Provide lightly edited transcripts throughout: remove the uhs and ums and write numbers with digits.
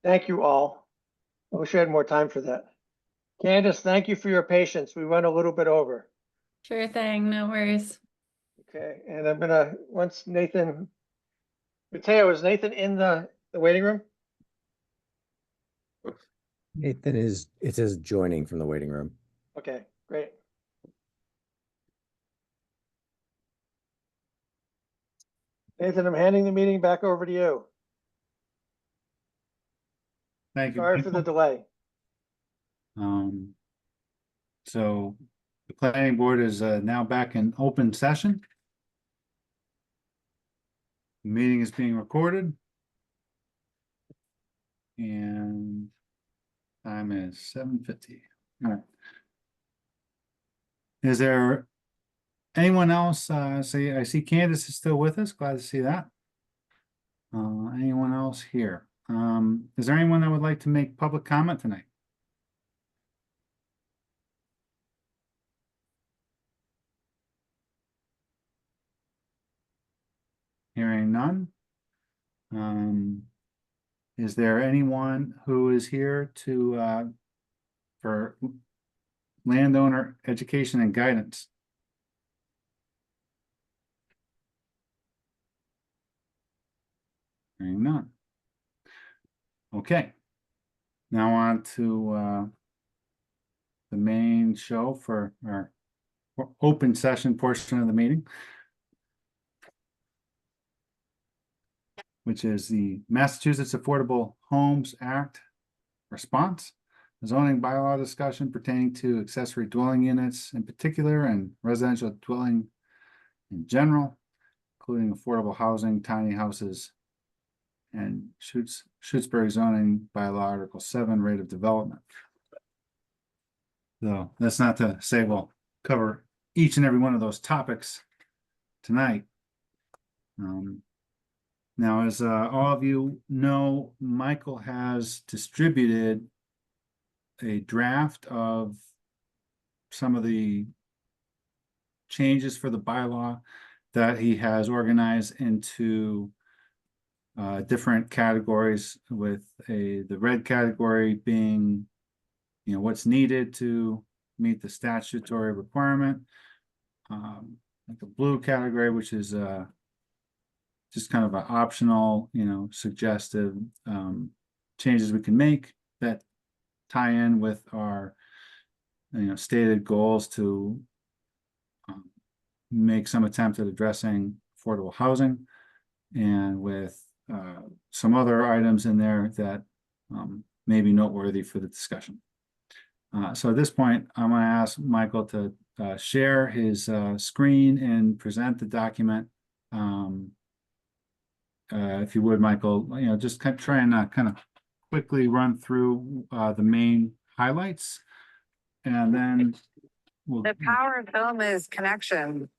Thank you all. I wish I had more time for that. Candace, thank you for your patience. We went a little bit over. Sure thing, no worries. Okay, and I'm gonna, once Nathan, Mateo, is Nathan in the waiting room? Nathan is, it says joining from the waiting room. Okay, great. Nathan, I'm handing the meeting back over to you. Thank you. Sorry for the delay. So the planning board is now back in open session. The meeting is being recorded. And time is 7:50. All right. Is there anyone else? I see Candace is still with us. Glad to see that. Anyone else here? Is there anyone that would like to make public comment tonight? Hearing none. Is there anyone who is here to for landowner education and guidance? Hearing none. Okay. Now on to the main show for our open session portion of the meeting, which is the Massachusetts Affordable Homes Act response, zoning bylaw discussion pertaining to accessory dwelling units in particular and residential dwelling in general, including affordable housing, tiny houses, and Shutesbury zoning bylaw Article 7 rate of development. So that's not to say we'll cover each and every one of those topics tonight. Now, as all of you know, Michael has distributed a draft of some of the changes for the bylaw that he has organized into different categories, with the red category being, you know, what's needed to meet the statutory requirement. Like the blue category, which is just kind of an optional, you know, suggestive changes we can make that tie in with our, you know, stated goals to make some attempt at addressing affordable housing, and with some other items in there that may be noteworthy for the discussion. So at this point, I'm going to ask Michael to share his screen and present the document. If you would, Michael, you know, just try and kind of quickly run through the main highlights, and then we'll. The power of film is connection.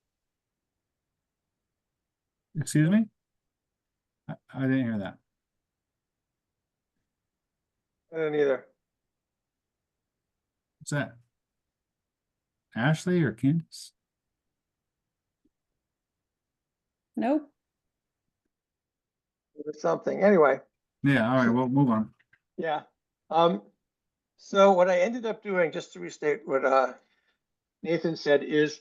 Excuse me? I didn't hear that. I don't either. What's that? Ashley or Candace? Nope. Or something. Anyway. Yeah, all right, we'll move on. Yeah. So what I ended up doing, just to restate what Nathan said, is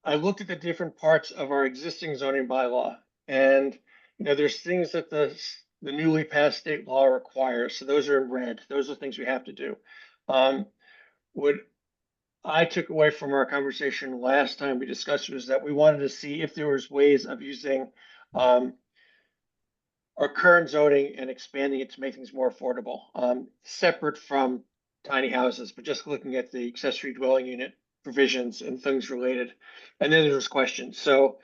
I looked at the different parts of our existing zoning bylaw, and you know, there's things that the newly passed state law requires. So those are in red. Those are things we have to do. What I took away from our conversation last time we discussed was that we wanted to see if there was ways of using our current zoning and expanding it to make things more affordable, separate from tiny houses, but just looking at the accessory dwelling unit provisions and things related. And then there was questions. So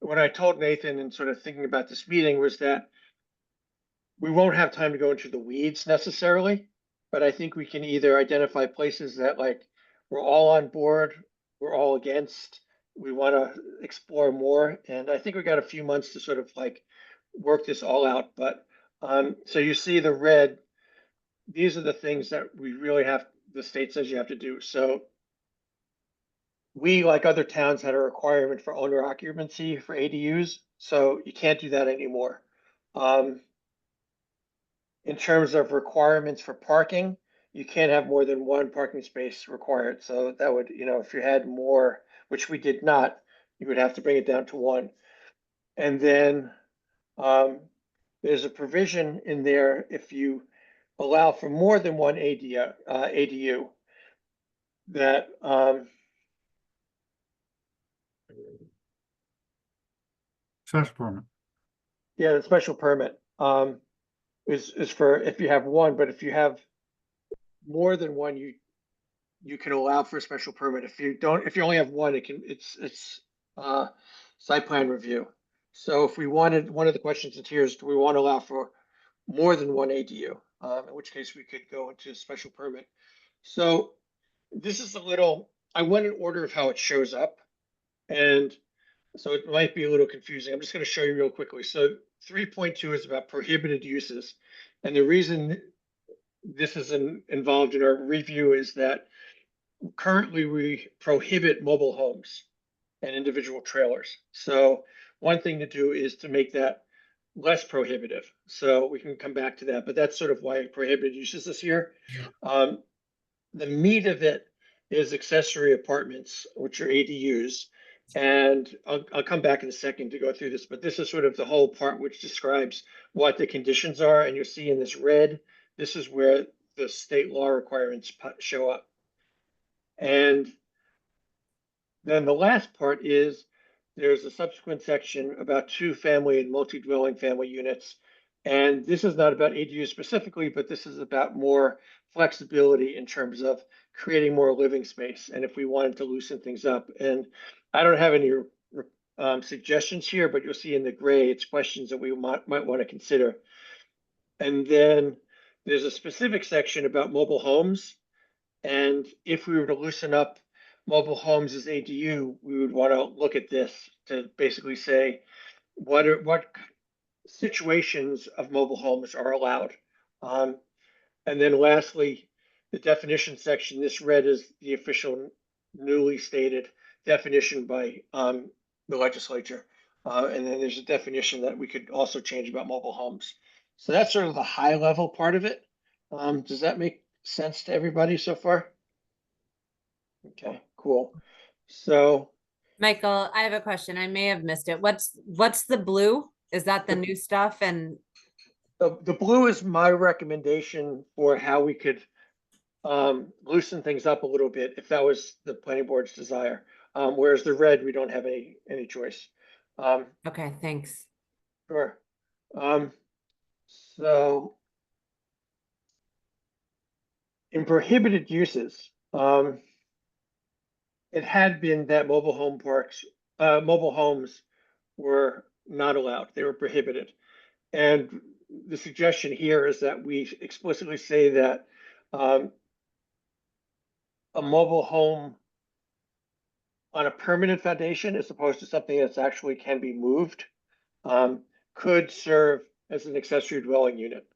what I told Nathan and sort of thinking about this meeting was that we won't have time to go into the weeds necessarily, but I think we can either identify places that like we're all on board, we're all against, we want to explore more. And I think we got a few months to sort of like work this all out. But so you see the red, these are the things that we really have, the state says you have to do. So we, like other towns, had a requirement for owner occupancy for ADUs. So you can't do that anymore. in terms of requirements for parking, you can't have more than one parking space required. So that would, if you had more, which we did not, you would have to bring it down to one. And then there's a provision in there if you allow for more than one ADU that Special permit. yeah, the special permit is for if you have one, but if you have more than one, you can allow for a special permit. If you only have one, it's site plan review. So if we wanted, one of the questions that's here is, do we want to allow for more than one ADU? In which case we could go into a special permit. So this is I went in order of how it shows up. And so it might be a little confusing. I'm just going to show you real quickly. So 3.2 is about prohibited uses. And the reason this is involved in our review is that currently we prohibit mobile homes and individual trailers. So one thing to do is to make that less prohibitive. So we can come back to that, but that's sort of why prohibited uses is here. The meat of it is accessory apartments, which are ADUs. And I'll come back in a second to go through this, but this is sort of the whole part which describes what the conditions are. And you'll see in this red, this is where the state law requirements show up. And then the last part is there's a subsequent section about two-family and multi-dwelling family units. And this is not about ADUs specifically, but this is about more flexibility in terms of creating more living space. And if we wanted to loosen things up, and I don't have any suggestions here, but you'll see in the gray, it's questions that we might want to consider. And then there's a specific section about mobile homes. And if we were to loosen up mobile homes as ADU, we would want to look at this to basically say what situations of mobile homes are allowed. And then lastly, the definition section, this red is the official newly stated definition by the legislature. And then there's a definition that we could also change about mobile homes. So that's sort of the high level part of it. Does that make sense to everybody so far? Okay, cool. So Michael, I have a question. I may have missed it. What's the blue? Is that the new stuff? And the blue is my recommendation for how we could loosen things up a little bit if that was the planning board's desire. Whereas the red, we don't have any choice. okay, thanks. Sure. So in prohibited uses, it had been that mobile homes were not allowed. They were prohibited. And the suggestion here is that we explicitly say that a mobile home on a permanent foundation, as opposed to something that's actually can be moved, could serve as an accessory dwelling unit.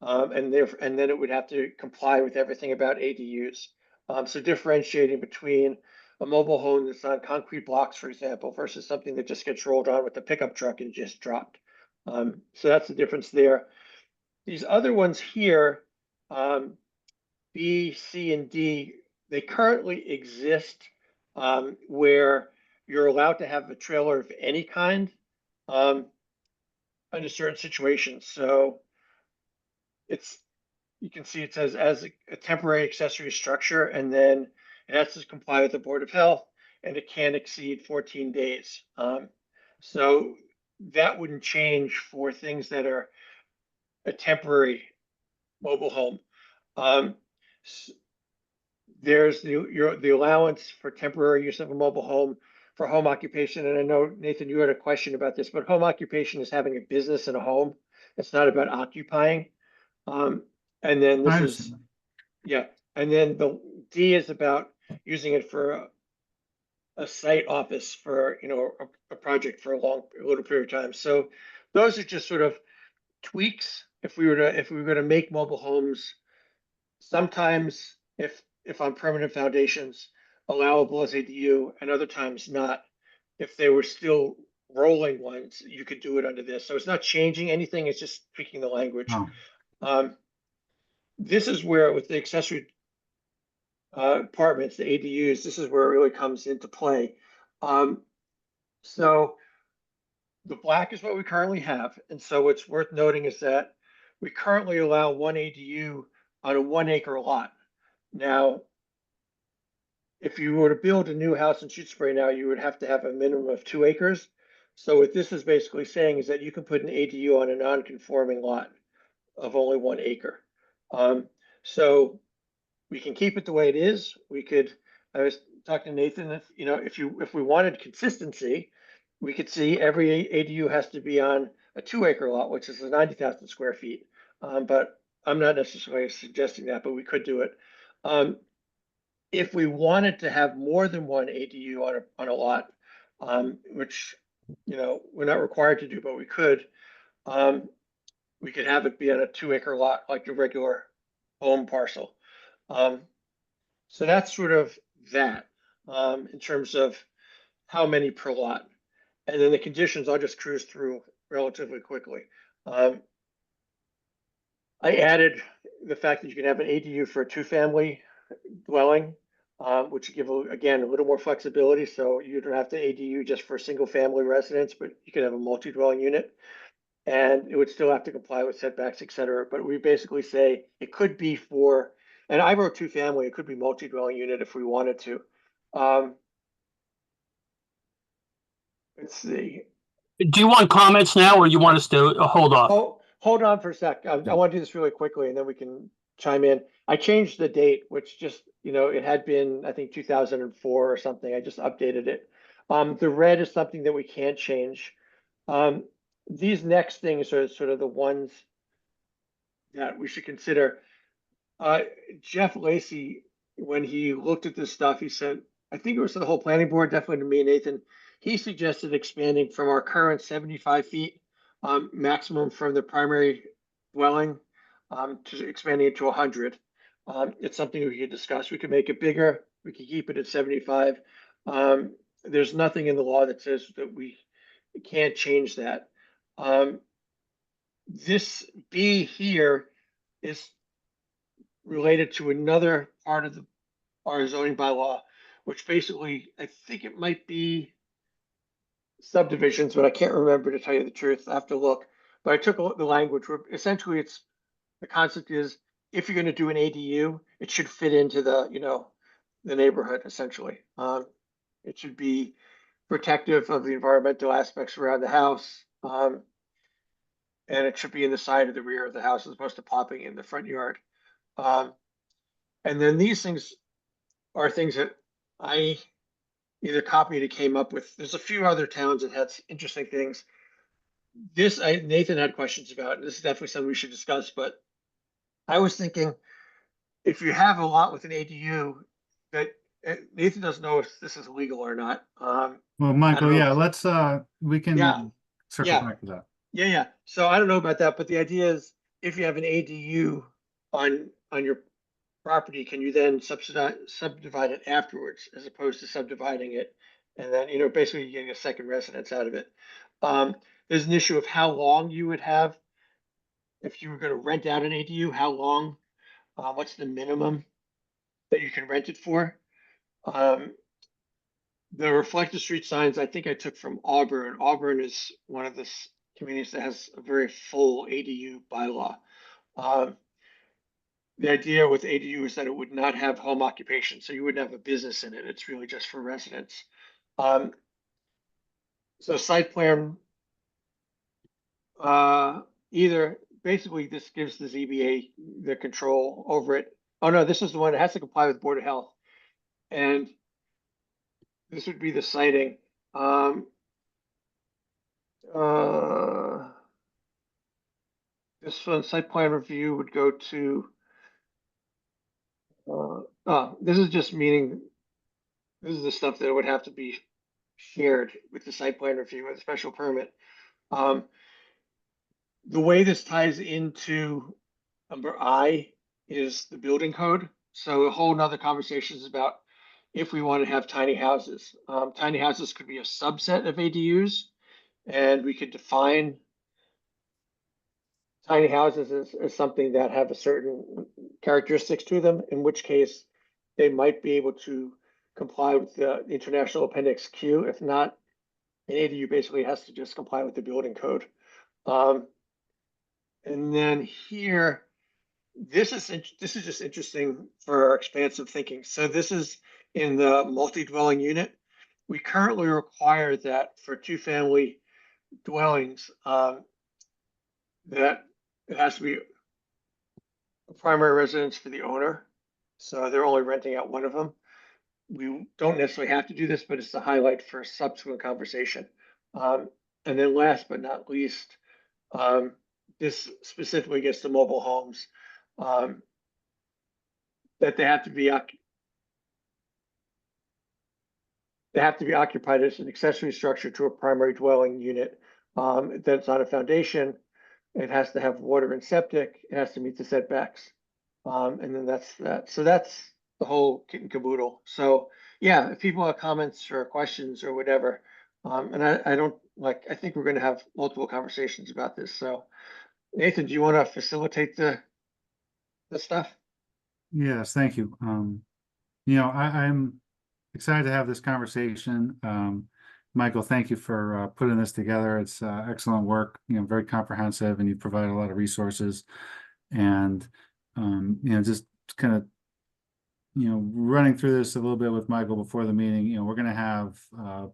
And then it would have to comply with everything about ADUs. So differentiating between a mobile home that's on concrete blocks, for example, versus something that just gets rolled on with a pickup truck and just dropped. So that's the difference there. These other ones here, B, C, and D, they currently exist where you're allowed to have a trailer of any kind under certain situations. So you can see it says as a temporary accessory structure, and then it has to comply with the Board of Health, and it can't exceed 14 days. So that wouldn't change for things that are a temporary mobile home. There's the allowance for temporary use of a mobile home for home occupation. And I know, Nathan, you had a question about this, but home occupation is having a business in a home. It's not about occupying. And then I this is, understand. yeah. And then the D is about using it for a site office for, a project for a little period of time. So those are just sort of tweaks. If we were to make mobile homes, sometimes if on permanent foundations, allowable as ADU, and other times not. If they were still rolling ones, you could do it under this. So it's not changing anything, it's just tweaking the language. Oh, This is where with the accessory apartments, the ADUs, this is where it really comes into play. So the black is what we currently have. And so what's worth noting is that we currently allow one ADU on a 1 acre lot. Now, if you were to build a new house in Shutesbury now, you would have to have a minimum of 2 acres. So what this is basically saying is that you can put an ADU on a non-conforming lot of only 1 acre. So we can keep it the way it is. We could, I was talking to Nathan, if we wanted consistency, we could see every ADU has to be on a 2 acre lot, which is 90,000 square feet. But I'm not necessarily suggesting that, but we could do it. If we wanted to have more than one ADU on a lot, which, we're not required to do, but we could have it be on a 2 acre lot, like a regular home parcel. So that's sort of that, in terms of how many per lot. And then the conditions, I'll just cruise through relatively quickly. I added the fact that you can have an ADU for a 2-family dwelling, which give, again, a little more flexibility. So you don't have to ADU just for a single family residence, but you can have a multi-dwelling unit. And it would still have to comply with setbacks, et cetera. But we basically say it could be for, and I wrote 2-family, it could be multi-dwelling unit if we wanted to. Let's see. Do you want comments now or you want us to hold off? Oh, hold on for a sec. I want to do this really quickly and then we can chime in. I changed the date, which just, it had been, I think, 2004 or something. I just updated it. The red is something that we can't change. These next things are sort of the ones that we should consider. Jeff Lacy, when he looked at this stuff, he said, I think it was to the whole planning board, definitely to me and Nathan, he suggested expanding from our current 75 feet maximum from the primary dwelling to expanding it to 100. It's something we could discuss. We could make it bigger. We could keep it at 75. There's nothing in the law that says that we can't change that. This B here is related to another part of our zoning bylaw, which basically, I think it might be subdivisions, but I can't remember, to tell you the truth. I have to look. But I took the language where essentially the concept is, if you're going to do an ADU, it should fit into the neighborhood, essentially. It should be protective of the environmental aspects around the house. And it should be in the side of the rear of the house as opposed to popping in the front yard. And then these things are things that I either copied or came up with. There's a few other towns that had interesting things. Nathan had questions about, and this is definitely something we should discuss, but I was thinking, if you have a lot with an ADU, that Nathan doesn't know if this is legal or not. Well, I Michael, don't know yeah, if- let's, we can Yeah. circle Yeah. back to that. Yeah. So I don't know about that, but the idea is, if you have an ADU on your property, can you then subdivide it afterwards, as opposed to subdividing it and then, basically you're getting a second residence out of it. There's an issue of how long you would have if you were going to rent out an ADU. How long? What's the minimum that you can rent it for? The reflective street signs, I think I took from Auburn. Auburn is one of the communities that has a very full ADU bylaw. The idea with ADU is that it would not have home occupation, so you wouldn't have a business in it. It's really just for residents. So site plan, either basically this gives the ZBA the control over it. Oh no, this is the one that has to comply with Board of Health, and this would be the citing. This one, site plan review, would go to. This is just meaning. This is the stuff that would have to be shared with the site plan review with a special permit. The way this ties into number I is the building code. So a whole nother conversation is about if we want to have tiny houses. Tiny houses could be a subset of ADUs, and we could define tiny houses is something that have a certain characteristics to them, in which case they might be able to comply with the International Appendix Q. If not, an ADU basically has to just comply with the building code. And then here, this is just interesting for our expansive thinking. So this is in the multi-dwelling unit. We currently require that for two-family dwellings, that it has to be a primary residence for the owner. So they're only renting out one of them. We don't necessarily have to do this, but it's a highlight for subsequent conversation. And then last but not least, this specifically gets to mobile homes, that they have to be occupied as an accessory structure to a primary dwelling unit. That's on a foundation. It has to have water and septic. It has to meet the setbacks. And then that's that. So that's the whole kit and caboodle. So yeah, if people have comments or questions or whatever, and I think we're going to have multiple conversations about this. So Nathan, do you want to facilitate the stuff? Yes, thank you. I'm excited to have this conversation. Michael, thank you for putting this together. It's excellent work, very comprehensive, and you provide a lot of resources. And, just kind of, running through this a little bit with Michael before the meeting, we're going to have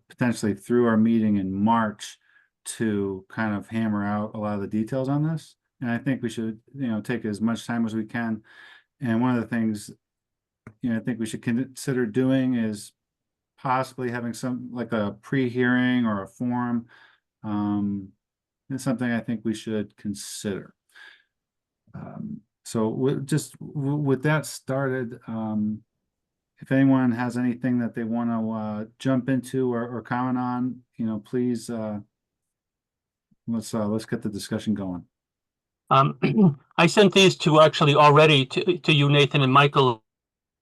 potentially through our meeting in March to kind of hammer out a lot of the details on this. And I think we should, take as much time as we can. And one of the things, I think we should consider doing is possibly having some like a pre-hearing or a forum. It's something I think we should consider. So with that started, if anyone has anything that they want to jump into or comment on, please let's get the discussion going. I sent these to actually already to you, Nathan and Michael,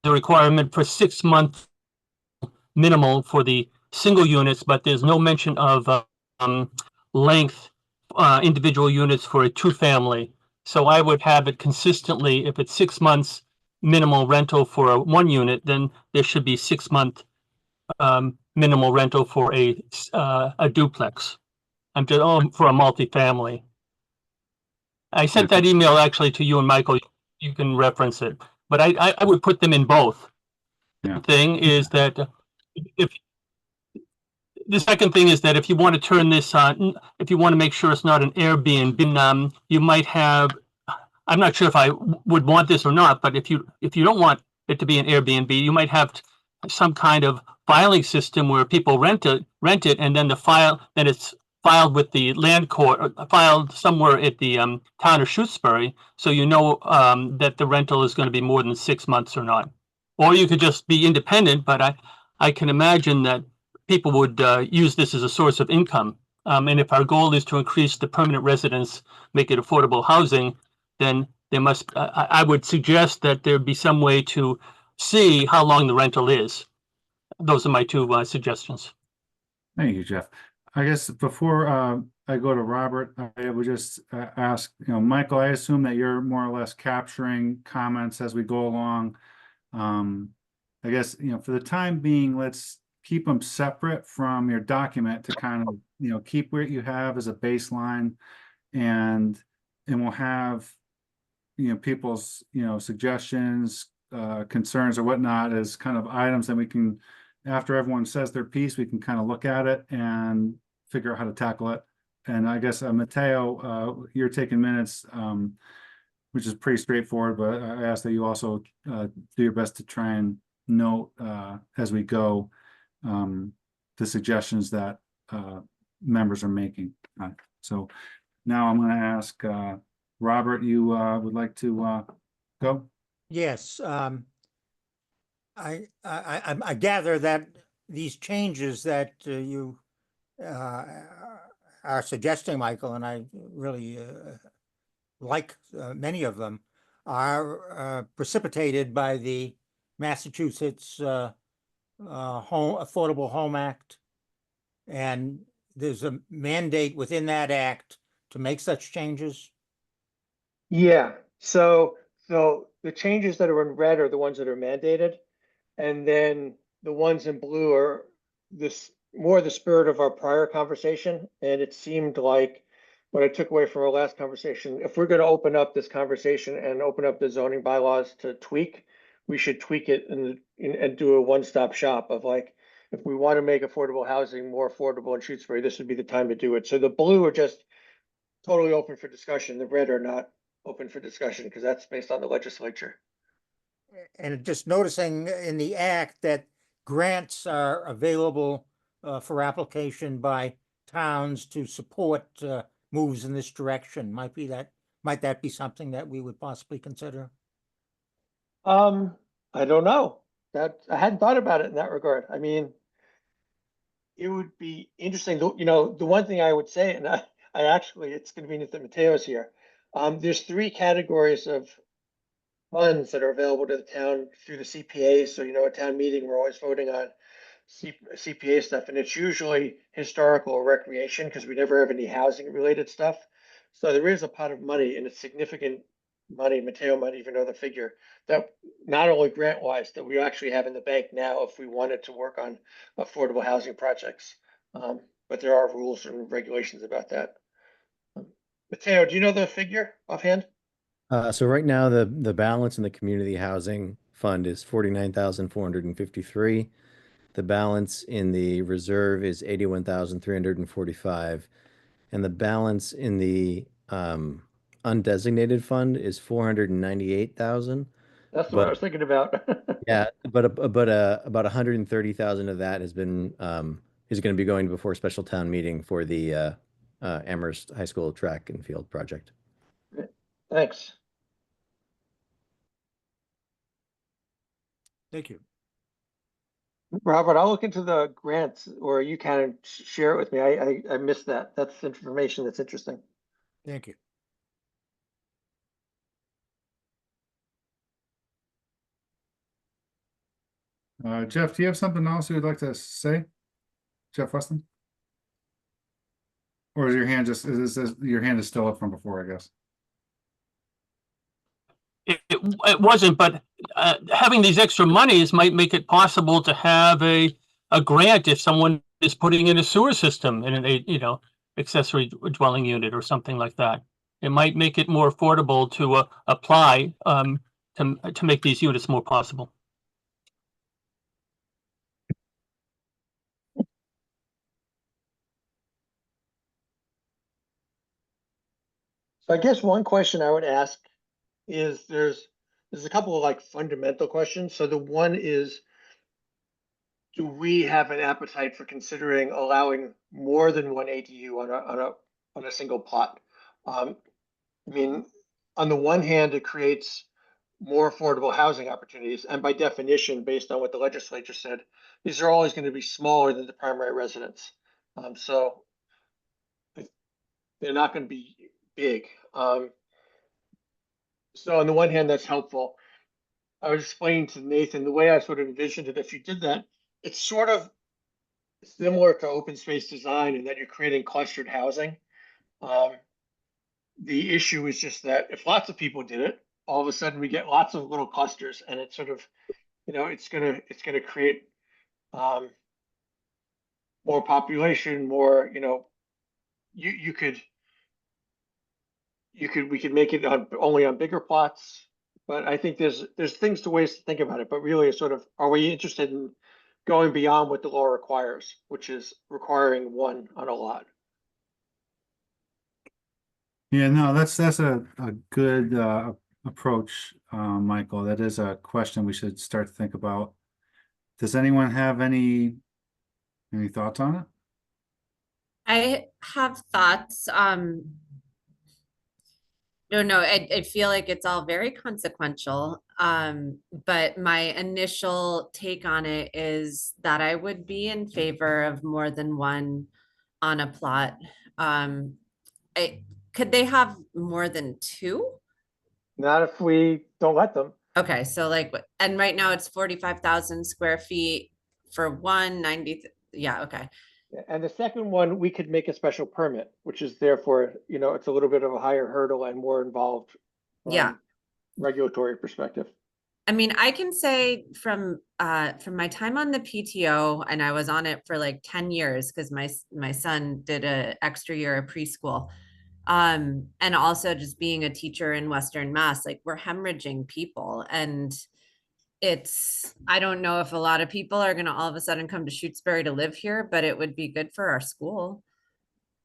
the requirement for 6 month minimal for the single units, but there's no mention of length individual units for a two-family. So I would have it consistently, if it's 6 months minimal rental for a one unit, then there should be 6 month minimal rental for a duplex. I'm just for a multifamily. I sent that email actually to you and Michael. You can reference it, but I would put them in both. Yeah. The thing is that if the second thing is that if you want to turn this on, if you want to make sure it's not an Airbnb, you might have. I'm not sure if I would want this or not, but if you don't want it to be an Airbnb, you might have some kind of filing system where people rent it, and then it's filed with the land court, or filed somewhere at the town of Shutesbury, so that the rental is going to be more than 6 months or not. Or you could just be independent, but I can imagine that people would use this as a source of income. And if our goal is to increase the permanent residence, make it affordable housing, then there must, I would suggest that there be some way to see how long the rental is. Those are my two suggestions. Thank you, Jeff. I guess before I go to Robert, I would just ask, Michael, I assume that you're more or less capturing comments as we go along. I guess, for the time being, let's keep them separate from your document to kind of, keep what you have as a baseline, and we'll have, people's, suggestions, concerns or whatnot as kind of items that we can, after everyone says their piece, we can kind of look at it and figure out how to tackle it. And I guess, Matteo, you're taking minutes, which is pretty straightforward, but I ask that you also do your best to try and note as we go the suggestions that members are making. So now I'm going to ask Robert, you would like to go? Yes, I gather that these changes that you are suggesting, Michael, and I really like many of them, are precipitated by the Massachusetts Affordable Home Act, and there's a mandate within that act to make such changes. Yeah, so the changes that are in red are the ones that are mandated. And then the ones in blue are this more the spirit of our prior conversation. And it seemed like what I took away from our last conversation, if we're going to open up this conversation and open up the zoning bylaws to tweak, we should tweak it and do a one-stop shop of like, if we want to make affordable housing more affordable in Shutesbury, this would be the time to do it. So the blue are just totally open for discussion. The red are not open for discussion because that's based on the legislature. And just noticing in the act that grants are available for application by towns to support moves in this direction. Might that be something that we would possibly consider? I don't know. That I hadn't thought about it in that regard. I mean, it would be interesting. The one thing I would say, and I actually, it's convenient that Mateo's here. There's three categories of funds that are available to the town through the CPA. So, at town meeting, we're always voting on CPA stuff, and it's usually historical or recreation because we never have any housing related stuff. So there is a pot of money, and it's significant money. Mateo might even know the figure, that not only grant wise, that we actually have in the bank now if we wanted to work on affordable housing projects. But there are rules and regulations about that. Mateo, do you know the figure offhand? So right now the balance in the community housing fund is 49,453. The balance in the reserve is 81,345, and the balance in the undesignated fund is 498,000. That's what I But was thinking about. yeah, but about 130,000 of that has been is going to be going before special town meeting for the Amherst High School track and field project. Thanks. Thank you. Robert, I'll look into the grants, or you can share it with me. I missed that. That's information that's interesting. Thank you. Jeff, do you have something else you would like to say? Jeff Weston? Or is your hand your hand is still up from before, I guess? It wasn't, but having these extra monies might make it possible to have a grant if someone is putting in a sewer system in an accessory dwelling unit or something like that. It might make it more affordable to apply to make these units more possible. So I guess one question I would ask is there's a couple of like fundamental questions. So the one is, do we have an appetite for considering allowing more than one ADU on a single plot? I mean, on the one hand, it creates more affordable housing opportunities, and by definition, based on what the legislature said, these are always going to be smaller than the primary residence. So they're not going to be big. So on the one hand, that's helpful. I was explaining to Nathan the way I sort of envisioned it. If you did that, it's sort of similar to open space design in that you're creating clustered housing. The issue is just that if lots of people did it, all of a sudden we get lots of little clusters, and it's sort of, it's gonna create more population, more, we could make it only on bigger plots. But I think there's ways to think about it. But really, it's sort of, are we interested in going beyond what the law requires, which is requiring one on a lot? Yeah, no, that's a good approach, Michael. That is a question we should start to think about. Does anyone have any thoughts on it? I have thoughts. No, I feel like it's all very consequential. But my initial take on it is that I would be in favor of more than one on a plot. Could they have more than two? Not if we don't let them. Okay, so like, and right now it's 45,000 square feet for 190. Yeah, okay. And the second one, we could make a special permit, which is therefore, it's a little bit of a higher hurdle and more involved Yeah. Regulatory perspective. I mean, I can say from my time on the PTO, and I was on it for like 10 years because my son did a extra year of preschool. And also just being a teacher in Western Mass, like we're hemorrhaging people. And I don't know if a lot of people are gonna all of a sudden come to Shutesbury to live here, but it would be good for our school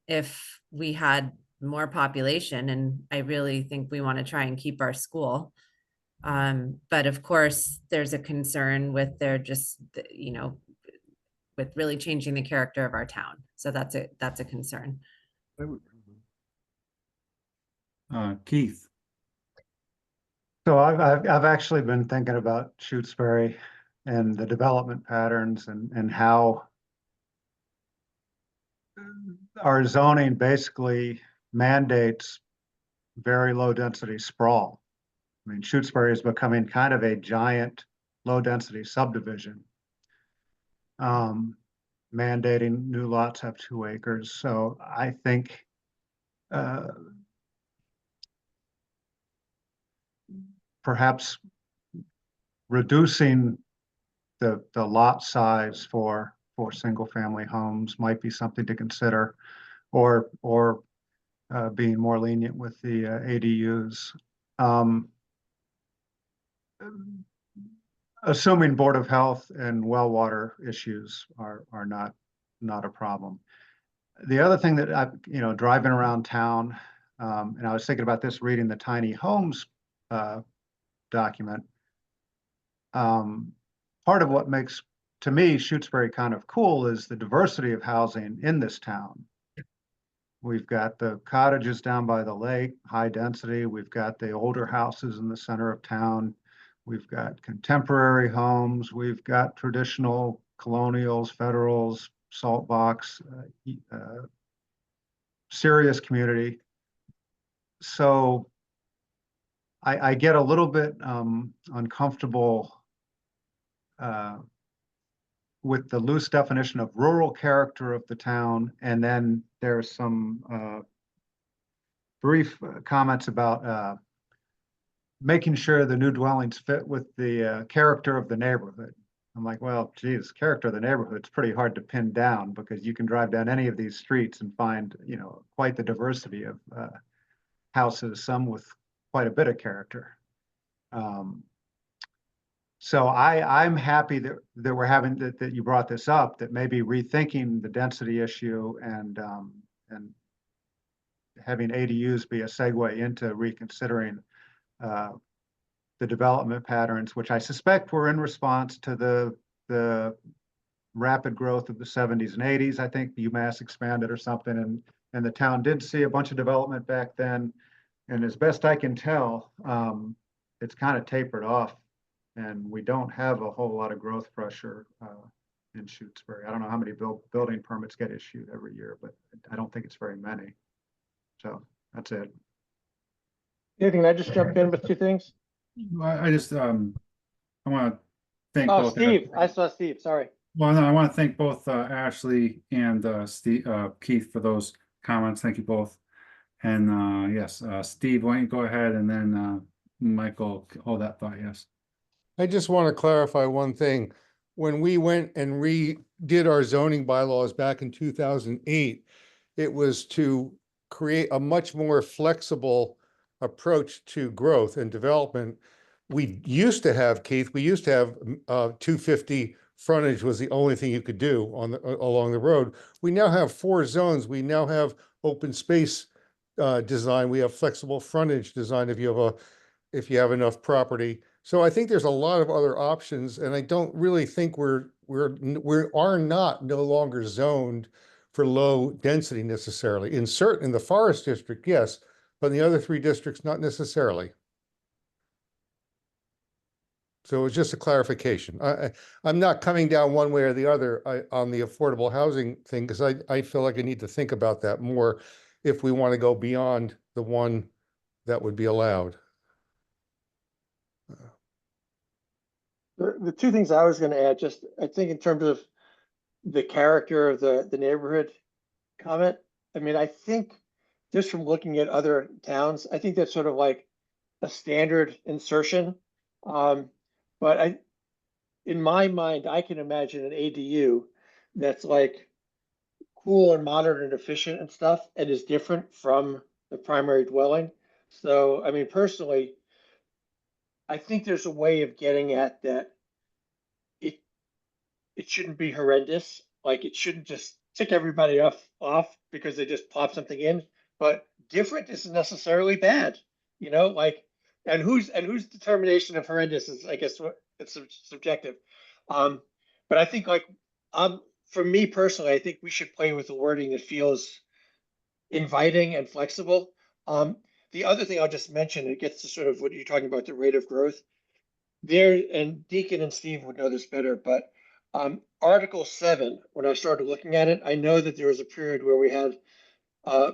if we had more population, and I really think we want to try and keep our school. But of course, there's a concern with their just, you know, with really changing the character of our town. So that's a concern. Keith, So I've actually been thinking about Shutesbury and the development patterns and how our zoning basically mandates very low density sprawl. I mean, Shutesbury is becoming kind of a giant low density subdivision. Mandating new lots have 2 acres. So I think perhaps reducing the lot size for single family homes might be something to consider, or being more lenient with the ADUs. Assuming Board of Health and well water issues are not a problem. The other thing that I, driving around town, and I was thinking about this reading the tiny homes document. Part of what makes, to me, Shutesbury kind of cool is the diversity of housing in this town. We've got the cottages down by the lake, high density. We've got the older houses in the center of town. We've got contemporary homes. We've got traditional colonials, federals, salt box, serious community. So I get a little bit uncomfortable with the loose definition of rural character of the town. And then there's some brief comments about making sure the new dwellings fit with the character of the neighborhood. I'm like, well, geez, character of the neighborhood is pretty hard to pin down, because you can drive down any of these streets and find, quite the diversity of houses, some with quite a bit of character. So I'm happy that we're having that you brought this up, that maybe rethinking the density issue and having ADUs be a segue into reconsidering the development patterns, which I suspect were in response to the rapid growth of the 70s and 80s. I think UMass expanded or something, and the town did see a bunch of development back then. And as best I can tell, it's kind of tapered off, and we don't have a whole lot of growth pressure in Shutesbury. I don't know how many building permits get issued every year, but I don't think it's very many. So that's it. Can I just jump in with 2 things? I just I want to thank Oh, both. Steve, I saw Steve, sorry. Well, no, I want to thank both Ashley and Steve, Keith, for those comments. Thank you both. And yes, Steve, why don't you go ahead, and then Michael, hold that thought. Yes. I just want to clarify one thing. When we went and redid our zoning bylaws back in 2008, it was to create a much more flexible approach to growth and development. We used to have, Keith, 250 frontage was the only thing you could do on along the road. We now have 4 zones. We now have open space design. We have flexible frontage design if you have enough property. So I think there's a lot of other options, and I don't really think we are not no longer zoned for low density necessarily. In the forest district, yes, but in the other 3 districts, not necessarily. So it's just a clarification. I'm not coming down one way or the other on the affordable housing thing, because I feel like I need to think about that more if we want to go beyond the one that would be allowed. The 2 things I was going to add, just I think in terms of the character of the neighborhood comment. I mean, I think just from looking at other towns, I think that's sort of like a standard insertion. But in my mind, I can imagine an ADU that's like cool and modern and efficient and stuff and is different from the primary dwelling. So, I mean, personally, I think there's a way of getting at that. It it shouldn't be horrendous. Like it shouldn't just tick everybody off because they just pop something in. But different isn't necessarily bad, you know. Like, and whose determination of horrendous is, I guess, what it's subjective. Um, but I think like for me personally, I think we should play with the wording that feels inviting and flexible. Um, the other thing I'll just mention, it gets to sort of what you're talking about, the rate of growth there, and Deacon and Steve would know this better, but Article 7, when I started looking at it, I know that there was a period where we had uh,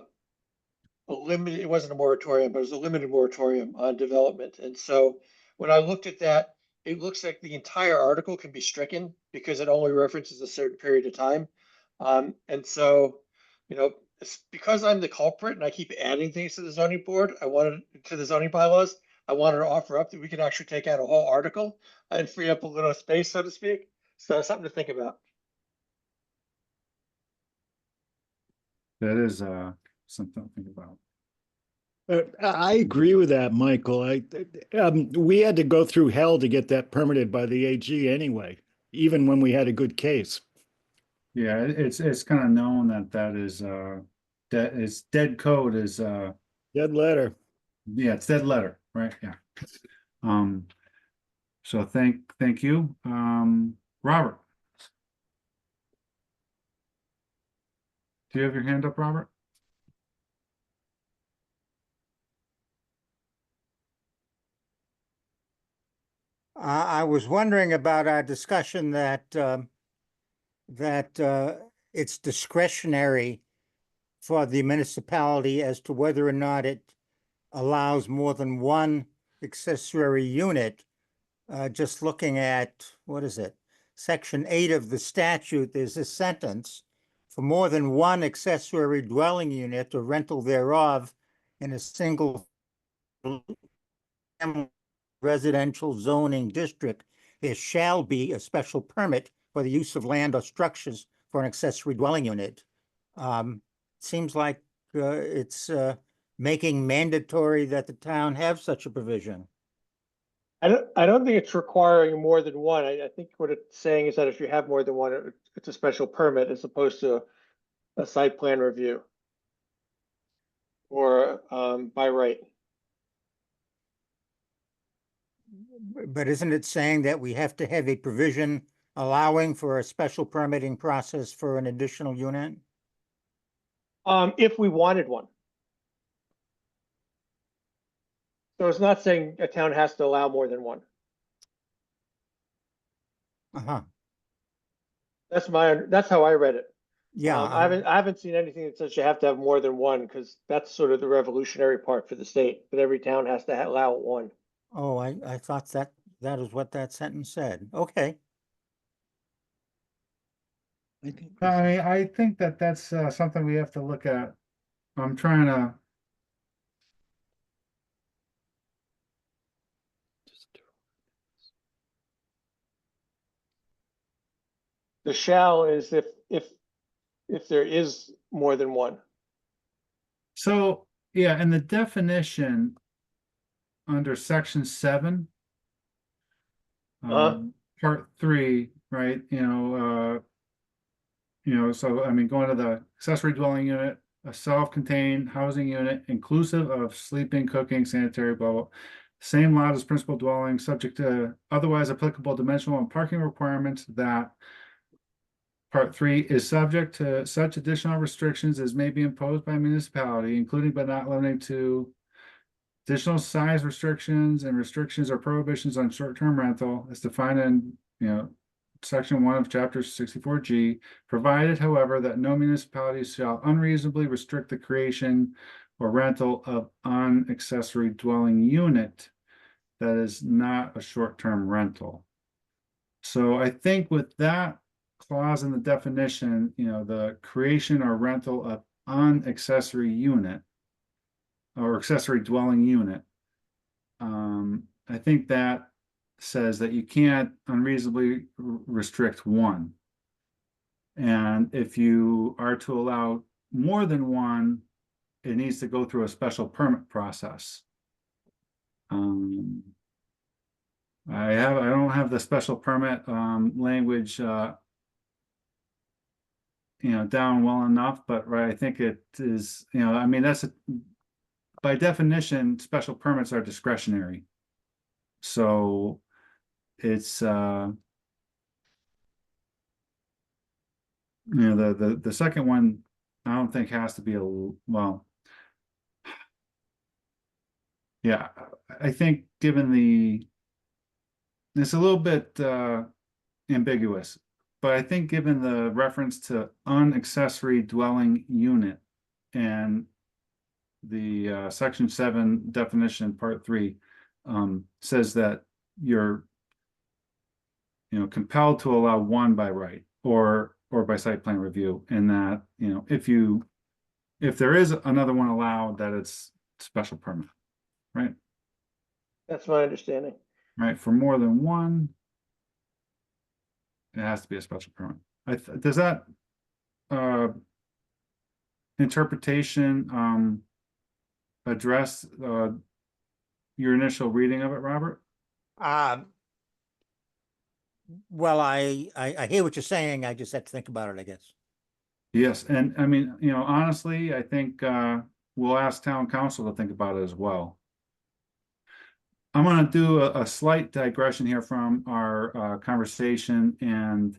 a limited, it wasn't a moratorium, but it was a limited moratorium on development. And so when I looked at that, it looks like the entire article can be stricken because it only references a certain period of time. And so, you know, it's because I'm the culprit and I keep adding things to the zoning board, to the zoning bylaws, I wanted to offer up that we could actually take out a whole article and free up a little space, so to speak. So something to think about. That is something to think about. I agree with that, Michael. We had to go through hell to get that permitted by the AG anyway, even when we had a good case. Yeah, it's kind of known that is that is dead code is Dead letter. yeah, it's dead letter, right? Yeah. So thank you. Robert. Do you have your hand up, Robert? I was wondering about our discussion that it's discretionary for the municipality as to whether or not it allows more than one accessory unit. Just looking at, what is it? Section 8 of the statute, there's a sentence: for more than one accessory dwelling unit or rental thereof in a single residential zoning district, there shall be a special permit for the use of land or structures for an accessory dwelling unit. Seems like it's making mandatory that the town have such a provision. I don't think it's requiring more than one. I think what it's saying is that if you have more than one, it's a special permit as opposed to a site plan review or by right. But isn't it saying that we have to have a provision allowing for a special permitting process for an additional unit? If we wanted one. So it's not saying a town has to allow more than one. Uh-huh. That's how I read it. Yeah. I haven't seen anything that says you have to have more than one, because that's sort of the revolutionary part for the state, that every town has to allow one. Oh, I thought that is what that sentence said. Okay. I think that's something we have to look at. I'm trying to. The shall is if there is more than one. So yeah, and the definition under section 7, part 3, right? So I mean, going to the accessory dwelling unit, a self-contained housing unit inclusive of sleeping, cooking, sanitary, blah, blah. Same lot as principal dwelling, subject to otherwise applicable dimensional and parking requirements. That part 3 is subject to such additional restrictions as may be imposed by municipality, including but not limited to additional size restrictions and restrictions or prohibitions on short-term rental as defined in, section 1 of chapter 64G, provided, however, that no municipality shall unreasonably restrict the creation or rental of an accessory dwelling unit that is not a short-term rental. So I think with that clause in the definition, the creation or rental of an accessory unit or accessory dwelling unit, I think that says that you can't unreasonably restrict one. And if you are to allow more than one, it needs to go through a special permit process. I don't have the special permit language down well enough, but right, I think it is, I mean, by definition, special permits are discretionary. So it's the second one, I don't think has to be well. Yeah, I think given it's a little bit ambiguous, but I think given the reference to unaccessory dwelling unit and the section 7 definition, part 3, says that you're compelled to allow one by right or by site plan review, and that if there is another one allowed, that it's special permit, right? That's my understanding. Right, for more than one, it has to be a special permit. Does that interpretation address your initial reading of it, Robert? Well, I hear what you're saying. I just had to think about it, I guess. Yes, and I mean, honestly, I think we'll ask town council to think about it as well. I'm going to do a slight digression here from our conversation and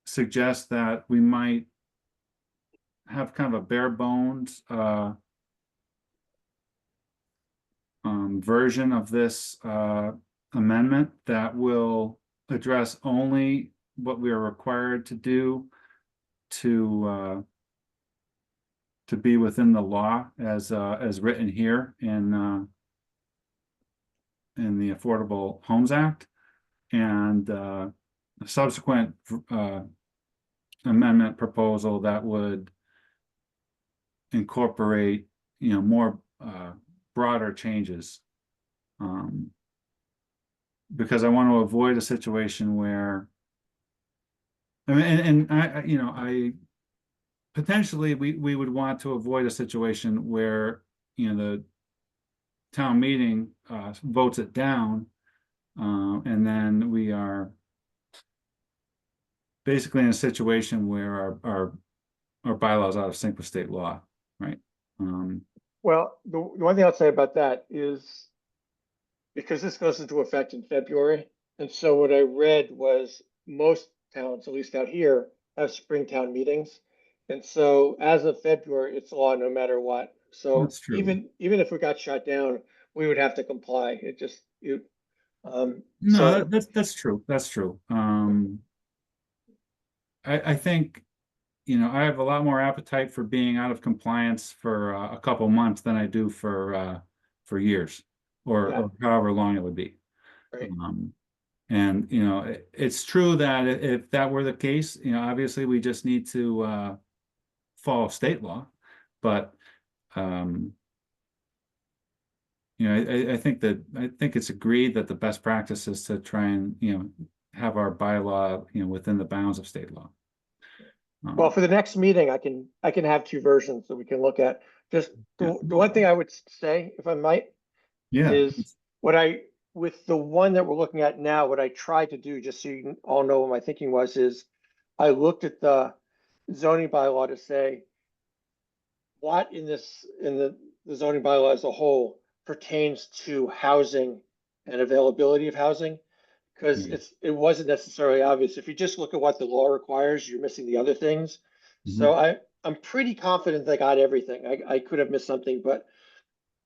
suggest that we might have kind of a bare bones version of this amendment that will address only what we are required to do to be within the law as written here in the Affordable Homes Act, and a subsequent amendment proposal that would incorporate more broader changes, because I want to avoid a situation where, I mean, and I potentially we would want to avoid a situation where the town meeting votes it down, and then we are basically in a situation where our bylaws out of sync with state law, right? Well, the one thing I'll say about that is because this goes into effect in February, and so what I read was most towns, at least out here, have spring town meetings. And so as of February, it's law no matter what. So That's true. even if we got shut down, we would have to comply. No, so that's true. That's true. I think, I have a lot more appetite for being out of compliance for a couple months than I do for years or however long it would be. right. And it's true that if that were the case, obviously we just need to follow state law, but I think it's agreed that the best practice is to try and have our bylaw within the bounds of state law. Well, for the next meeting, I can have two versions that we can look at. Just the one thing I would say, if I might, is with the one that we're looking at now, what I tried to do, just so you all know what my thinking was, is I looked at the zoning bylaw to say what in the zoning bylaw as a whole pertains to housing and availability of housing, because it wasn't necessarily obvious. If you just look at what the law requires, you're missing the other things. So I'm pretty confident I got everything. I could have missed something, but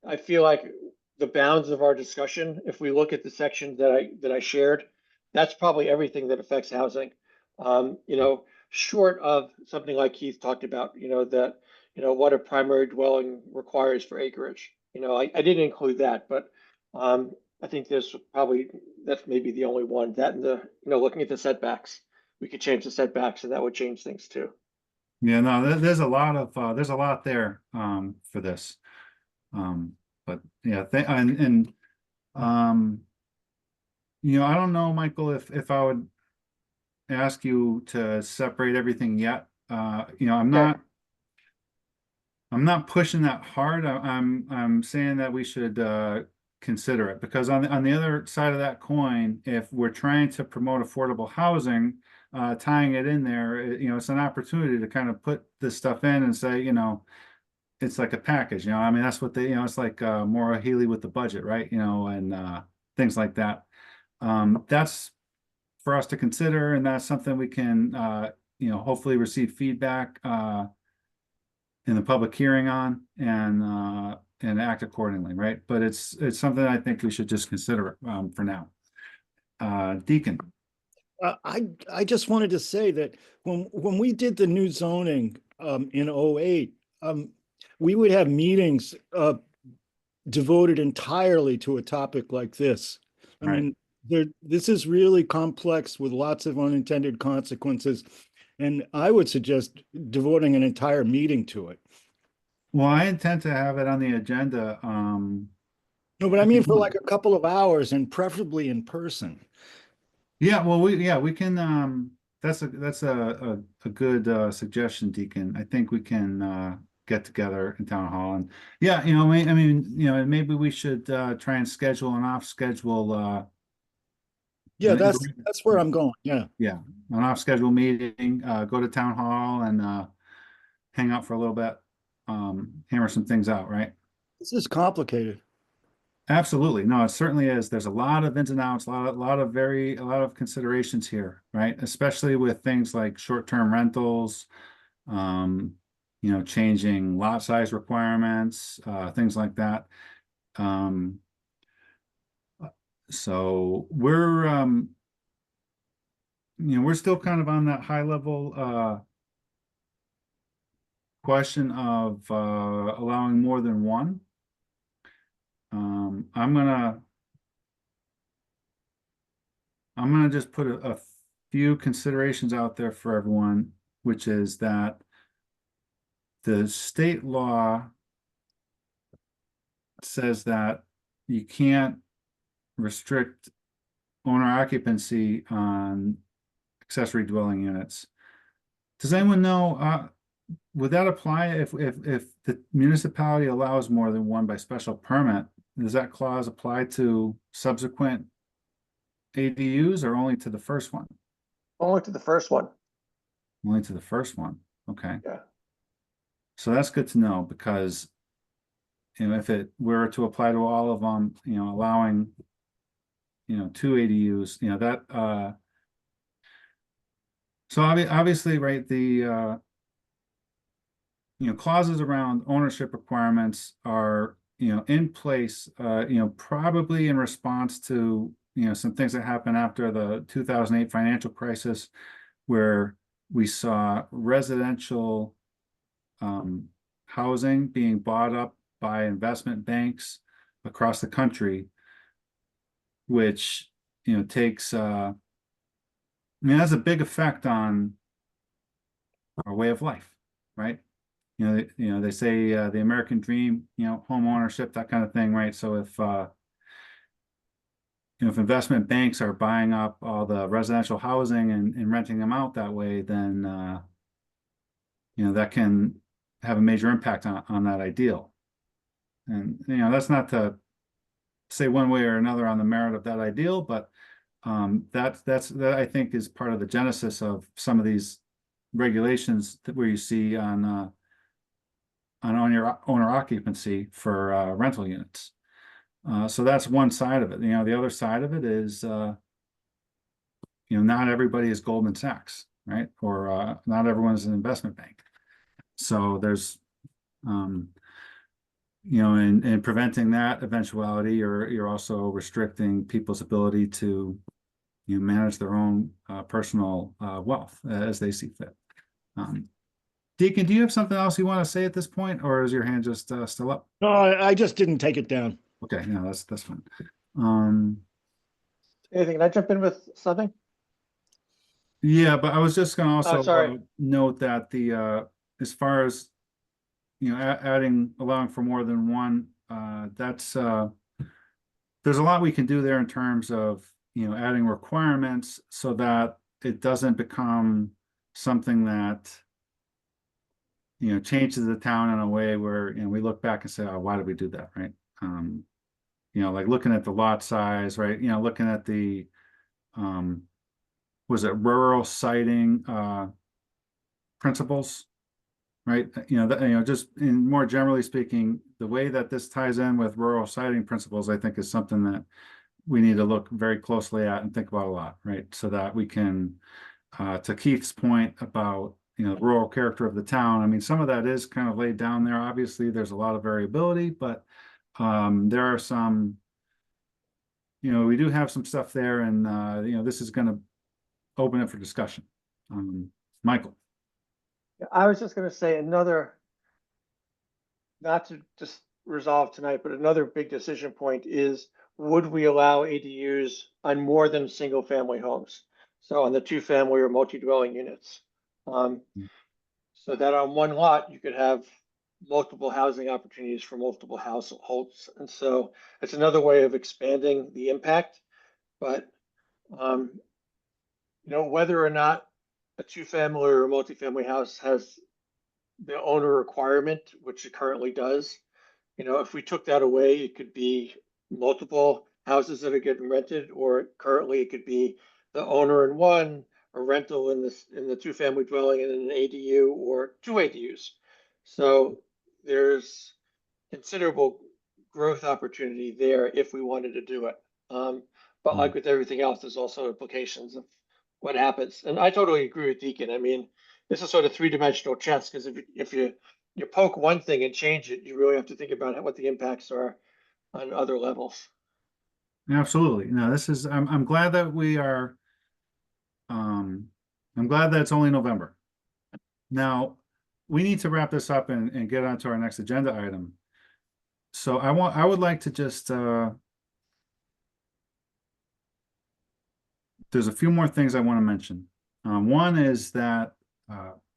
I feel like the bounds of our discussion, if we look at the section that I shared, that's probably everything that affects housing. Short of something like Keith talked about, what a primary dwelling requires for acreage. I didn't include that, but I think that's maybe the only one. That and looking at the setbacks, we could change the setbacks, and that would change things too. Yeah, no, there's a lot there for this. But yeah, I don't know, Michael, if I would ask you to separate everything yet. Okay. I'm not pushing that hard. I'm saying that we should consider it, because on the other side of that coin, if we're trying to promote affordable housing, tying it in there, it's an opportunity to kind of put this stuff in and say, it's like a package, I mean, that's what it's like Maura Healey with the budget, right? And things like that. That's for us to consider, and that's something we can hopefully receive feedback in the public hearing on, and act accordingly, right? But it's something I think we should just consider for now. Deacon. I just wanted to say that when we did the new zoning in '08, we would have meetings devoted entirely to a topic like this. I Right. mean, this is really complex with lots of unintended consequences, and I would suggest devoting an entire meeting to it. Well, I intend to have it on the agenda. No, but I mean for like a couple of hours, and preferably in person. Yeah, well, we can, that's a good suggestion, Deacon. I think we can get together in town hall, and yeah, I mean, maybe we should try and schedule an off schedule Yeah, an- that's where I'm going. Yeah. yeah, an off schedule meeting, go to town hall and hang out for a little bit, hammer some things out, right? This is complicated. Absolutely. No, it certainly is. There's a lot of ins and outs, a lot of considerations here, right? Especially with things like short-term rentals, changing lot size requirements, things like that. So we're still kind of on that high level question of allowing more than one. I'm gonna just put a few considerations out there for everyone, which is that the state law says that you can't restrict owner occupancy on accessory dwelling units. Does anyone know, would that apply if the municipality allows more than one by special permit? Does that clause apply to subsequent ADUs or only to the first one? Only to the first one. Only to the first one. Okay. Yeah. So that's good to know, because if it were to apply to all of them, allowing 2 ADUs, that so obviously, right, the clauses around ownership requirements are in place, probably in response to some things that happened after the 2008 financial crisis, where we saw residential housing being bought up by investment banks across the country, which takes has a big effect on our way of life, right? They say the American dream, home ownership, that kind of thing, right? So if investment banks are buying up all the residential housing and renting them out that way, then that can have a major impact on that ideal. And that's not to say one way or another on the merit of that ideal, but that I think is part of the genesis of some of these regulations where you see on your owner occupancy for rental units. So that's one side of it. The other side of it is not everybody is Goldman Sachs, right? Or not everyone's an investment bank. So there's in preventing that eventuality, you're also restricting people's ability to manage their own personal wealth as they see fit. Deacon, do you have something else you want to say at this point, or is your hand just still up? No, I just didn't take it down. Okay, no, that's fine. Anything? Can I jump in with something? Yeah, but I was just going to also sorry. note that as far as allowing for more than one That's there's a lot we can do there in terms of, adding requirements so that it doesn't become something that, changes the town in a way where, we look back and say, oh, why did we do that, right? Like looking at the lot size, right? Looking at the, was it rural siting, principles, right? Just in more generally speaking, the way that this ties in with rural siting principles, I think is something that we need to look very closely at and think about a lot, right? So that we can, to Keith's point about, the rural character of the town. I mean, some of that is kind of laid down there. Obviously, there's a lot of variability, but there are some, we do have some stuff there, and this is going to open it for discussion. Michael. I was just gonna say another, not to just resolve tonight, but another big decision point is, would we allow ADUs on more than single family homes? So on the 2-family or multi-dwelling units. So that on one lot, you could have multiple housing opportunities for multiple households. And so it's another way of expanding the impact. But, whether or not a 2-family or a multi-family house has the owner requirement, which it currently does, if we took that away, it could be multiple houses that are getting rented, or currently it could be the owner in one, a rental in the 2-family dwelling, and an ADU or 2 ADUs. So there's considerable growth opportunity there if we wanted to do it. But like with everything else, there's also implications of what happens. And I totally agree with Deacon. I mean, this is sort of 3-dimensional chess, because if you poke one thing and change it, you really have to think about what the impacts are on other levels. Absolutely. No, I'm glad that we are, I'm glad that it's only November. Now, we need to wrap this up and get on to our next agenda item. So I would like to just, there's a few more things I want to mention. One is that,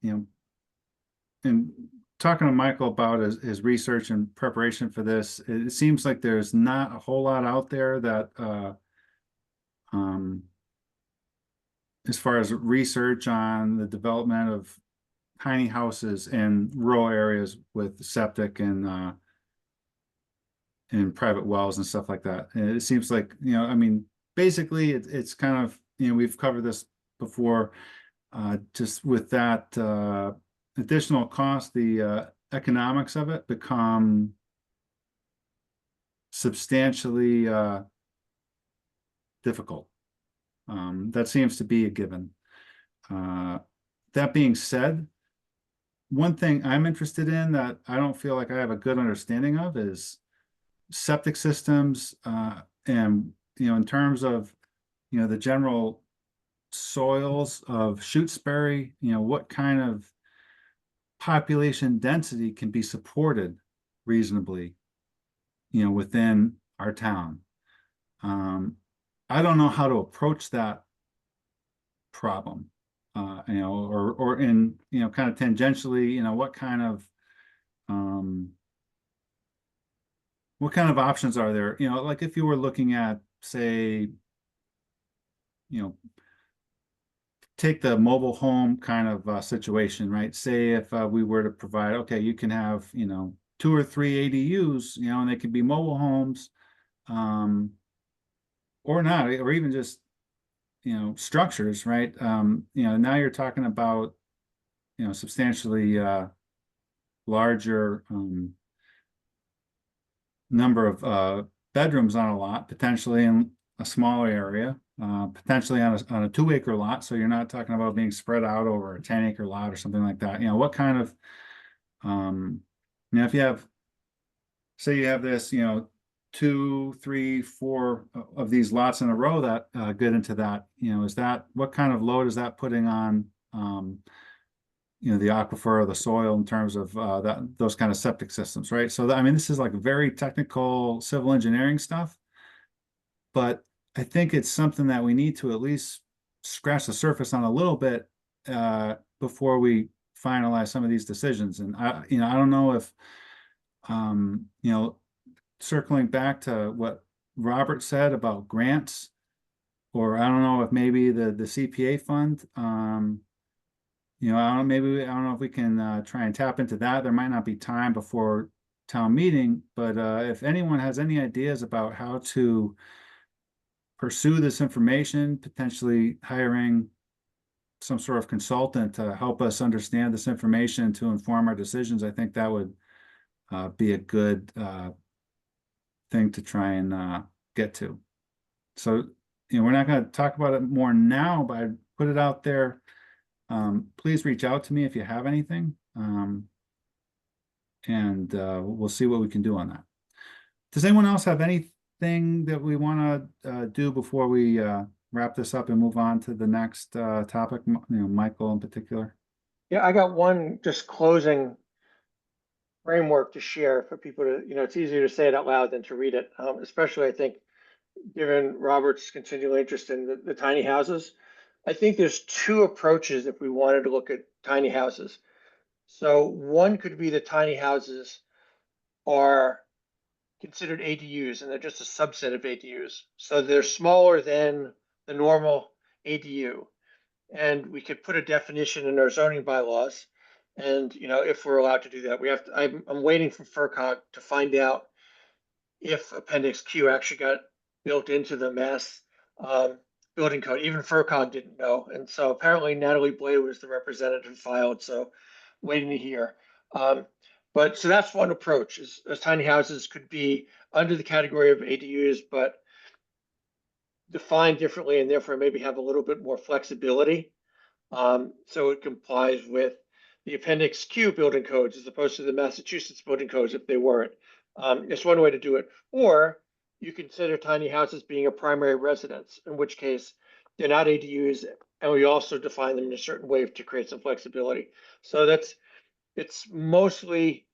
in talking to Michael about his research and preparation for this, it seems like there's not a whole lot out there that, as far as research on the development of tiny houses in rural areas with septic and private wells and stuff like that. And it seems like, I mean, basically it's kind of, we've covered this before, just with that additional cost, the economics of it become substantially difficult. That seems to be a given. That being said, one thing I'm interested in that I don't feel like I have a good understanding of is septic systems, and in terms of the general soils of Shutesbury, what kind of population density can be supported reasonably within our town. I don't know how to approach that problem, or in kind of tangentially, what kind of options are there? Like if you were looking at, say, take the mobile home kind of situation, right? Say if we were to provide, okay, you can have 2 or 3 ADUs, and they can be mobile homes, or not, or even just structures, right? Now you're talking about substantially larger number of bedrooms on a lot, potentially in a smaller area, potentially on a 2-acre lot. So you're not talking about being spread out over a 10-acre lot or something like that. What kind of, if you have, say you have this, 2, 3, 4 of these lots in a row that get into that, is that, what kind of load is that putting on, the aquifer or the soil in terms of those kind of septic systems, right? So I mean, this is like very technical civil engineering stuff, but I think it's something that we need to at least scratch the surface on a little bit before we finalize some of these decisions. And I don't know if, circling back to what Robert said about grants, or I don't know if maybe the CPA fund, you know, I don't know if we can try and tap into that. There might not be time before town meeting, but if anyone has any ideas about how to pursue this information, potentially hiring some sort of consultant to help us understand this information to inform our decisions, I think that would be a good thing to try and get to. So, you know, we're not going to talk about it more now, but I put it out there. Please reach out to me if you have anything, and we'll see what we can do on that. Does anyone else have anything that we want to do before we wrap this up and move on to the next topic? You know, Michael in particular. Yeah, I got one just closing framework to share for people to, you know, it's easier to say it out loud than to read it, especially I think given Robert's continual interest in the tiny houses. I think there's two approaches if we wanted to look at tiny houses. So one could be the tiny houses are considered ADUs and they're just a subset of ADUs. So they're smaller than the normal ADU. And we could put a definition in our zoning bylaws. And, you know, if we're allowed to do that, we have to, I'm waiting for FERCog to find out if Appendix Q actually got built into the Mass building code. Even FERCog didn't know. And so apparently Natalie Blay was the representative filed. So waiting to hear. But so that's one approach is tiny houses could be under the category of ADUs, but defined differently and therefore maybe have a little bit more flexibility. So it complies with the Appendix Q building codes as opposed to the Massachusetts building codes if they weren't. It's one way to do it. Or you consider tiny houses being a primary residence, in which case they're not ADUs, and we also define them in a certain way to create some flexibility. So it's mostly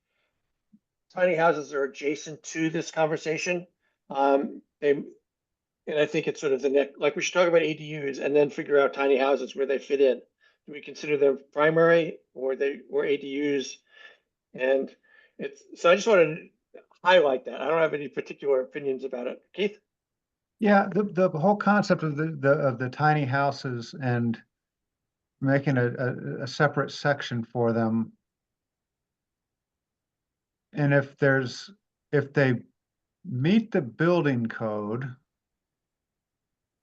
tiny houses are adjacent to this conversation. And I think it's sort of the next, like we should talk about ADUs and then figure out tiny houses where they fit in. Do we consider them primary or ADUs? And so I just wanted to highlight that. I don't have any particular opinions about it. Keith? Yeah, the whole concept of the tiny houses and making a separate section for them. And if they meet the building code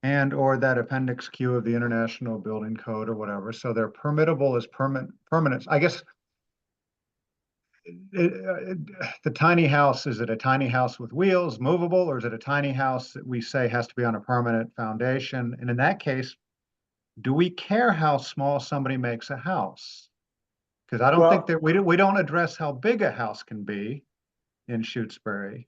and or that Appendix Q of the International Building Code or whatever, so they're permittable as permanent. I guess the tiny house, is it a tiny house with wheels, movable, or is it a tiny house that we say has to be on a permanent foundation? And in that case, do we care how small somebody makes a house? Because I don't think that we don't address how big a house can be in Shutesbury.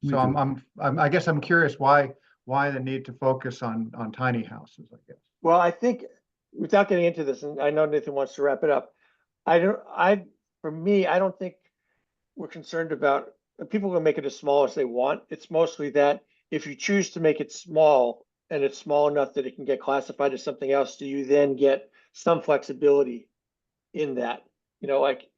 So I guess I'm curious why the need to focus on tiny houses, I guess. Well, I think without getting into this, and I know Nathan wants to wrap it up, for me, I don't think we're concerned about people can make it as small as they want. It's mostly that if you choose to make it small and it's small enough that it can get classified as something else, do you then get some flexibility in that? You know, like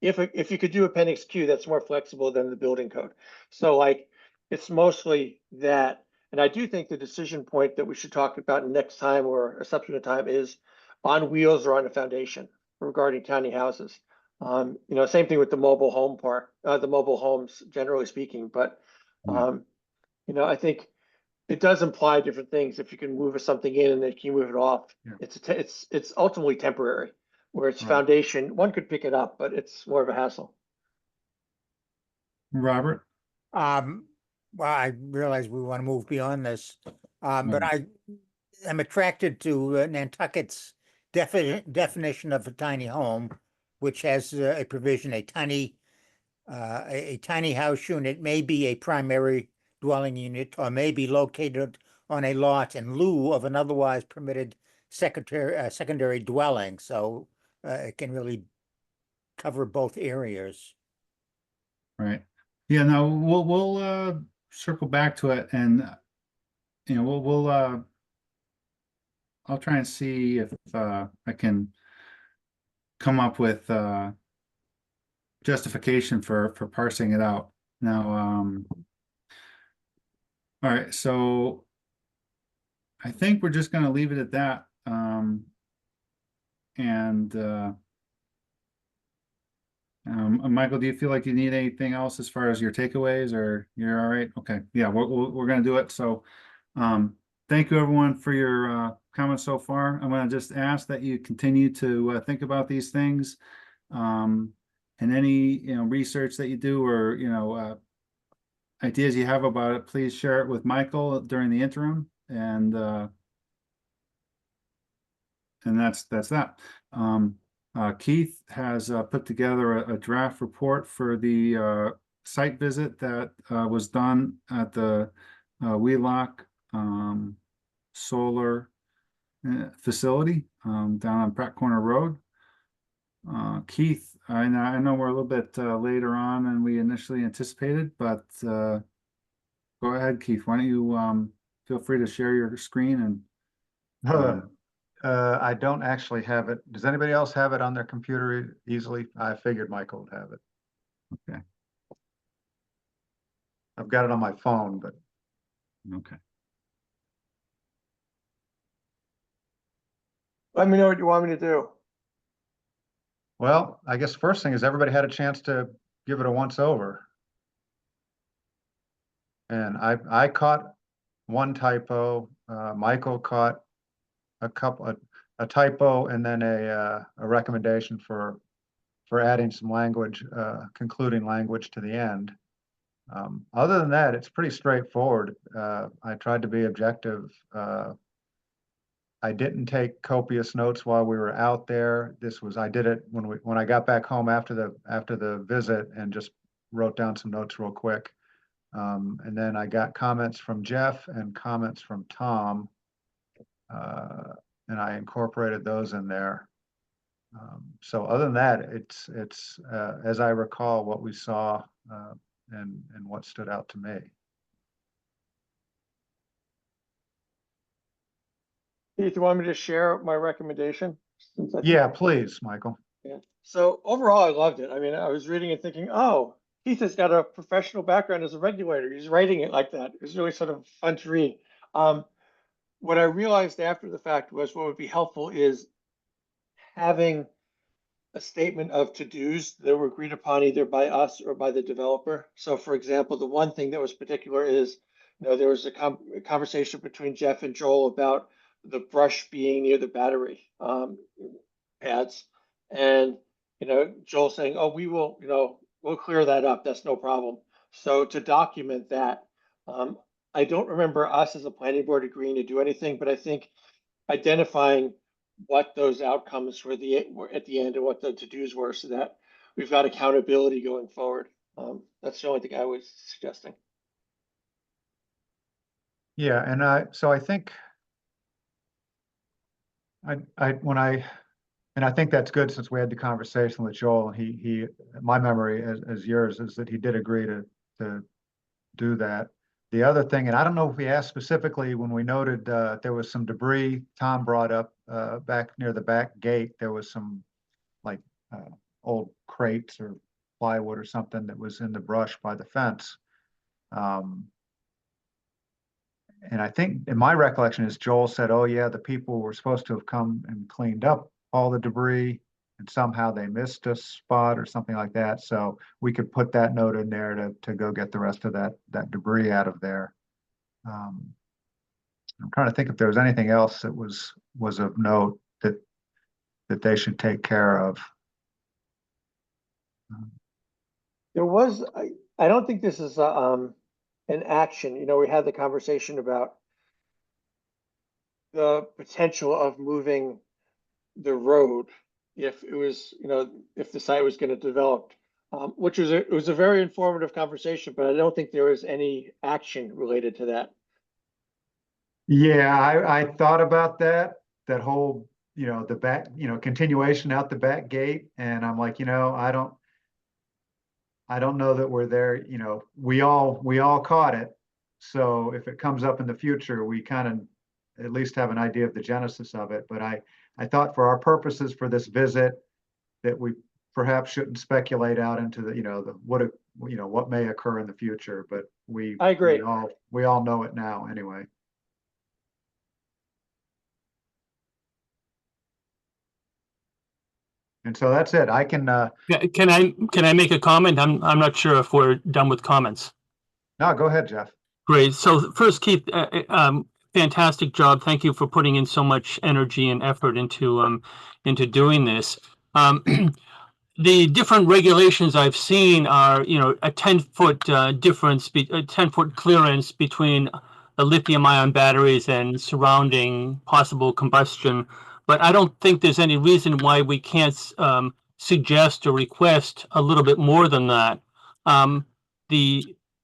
if you could do Appendix Q, that's more flexible than the building code. So like it's mostly that. And I do think the decision point that we should talk about next time or a subsequent time is on wheels or on a foundation regarding tiny houses. You know, same thing with the mobile home park, the mobile homes, generally speaking. But you know, I think it does imply different things. If you can move something in and then you move it off, Yeah. it's ultimately temporary. Where it's foundation, one could pick it up, but it's more of a hassle. Robert? Well, I realize we want to move beyond this, but I'm attracted to Nantucket's definition of a tiny home, which has a provision, a tiny house unit may be a primary dwelling unit or may be located on a lot in lieu of an otherwise permitted secondary dwelling. So it can really cover both areas. Right. Yeah, no, we'll circle back to it, and you know, we'll I'll try and see if I can come up with justification for parsing it out. Now, all right, so I think we're just gonna leave it at that. And Michael, do you feel like you need anything else as far as your takeaways, or you're all right? Okay, yeah, we're gonna do it. So, thank you everyone for your comments so far. I'm gonna just ask that you continue to think about these things, and any research that you do, or ideas you have about it, please share it with Michael during the interim, and that's that. Keith has put together a draft report for the site visit that was done at the Wheelock solar facility down on Pratt Corner Road. Keith, I know we're a little bit later on than we initially anticipated, but go ahead, Keith. Why don't you feel free to share your screen and I don't actually have it. Does anybody else have it on their computer easily? I figured Michael would have it. okay. I've got it on my phone, but Okay. Let me know what you want me to do. well, I guess first thing is everybody had a chance to give it a once over. And I caught one typo. Michael caught a typo, and then a recommendation for adding some language, concluding language to the end. Other than that, it's pretty straightforward. I tried to be objective. I didn't take copious notes while we were out there. I did it when I got back home after the visit, and just wrote down some notes real quick. And then I got comments from Jeff and comments from Tom, and I incorporated those in there. So other than that, it's as I recall what we saw, and what stood out to me. Keith, you want me to share my recommendation? Yeah, please, Michael. Yeah. So overall, I loved it. I mean, I was reading and thinking, oh, Keith has got a professional background as a regulator. He's writing it like that. It was really sort of fun to read. What I realized after the fact was what would be helpful is having a statement of to-dos that were agreed upon either by us or by the developer. So for example, the one thing that was particular is, there was a conversation between Jeff and Joel about the brush being near the battery pads. And, Joel saying, oh, we'll clear that up. That's no problem. So to document that, I don't remember us as a planning board agreeing to do anything, but I think identifying what those outcomes were at the end and what the to-dos were, so that we've got accountability going forward. That's the only thing I was suggesting. Yeah, and I think I think that's good, since we had the conversation with Joel, and he my memory as yours is that he did agree to do that. The other thing, and I don't know if we asked specifically when we noted there was some debris Tom brought up back near the back gate. There was some like old crates or plywood or something that was in the brush by the fence. And I think in my recollection is Joel said, oh yeah, the people were supposed to have come and cleaned up all the debris, and somehow they missed a spot or something like that. So we could put that note in there to go get the rest of that debris out of there. I'm trying to think if there was anything else that was of note that they should take care of. There was, I don't think this is an action. We had the conversation about the potential of moving the road if it was, if the site was going to develop, which was it was a very informative conversation, but I don't think there was any action related to that. Yeah, I thought about that whole, the back, continuation out the back gate. And I'm like, I don't know that we're there. We all caught it. So if it comes up in the future, we kind of at least have an idea of the genesis of it. But I thought for our purposes for this visit that we perhaps shouldn't speculate out into the, what may occur in the future, but I agree. we all know it now anyway. And so that's it. I can, Yeah, can I make a comment? I'm not sure if we're done with comments. no, go ahead, Jeff. Great. So first, Keith, fantastic job. Thank you for putting in so much energy and effort into doing this. The different regulations I've seen are, a 10-foot difference, a 10-foot clearance between the lithium-ion batteries and surrounding possible combustion. But I don't think there's any reason why we can't suggest or request a little bit more than that.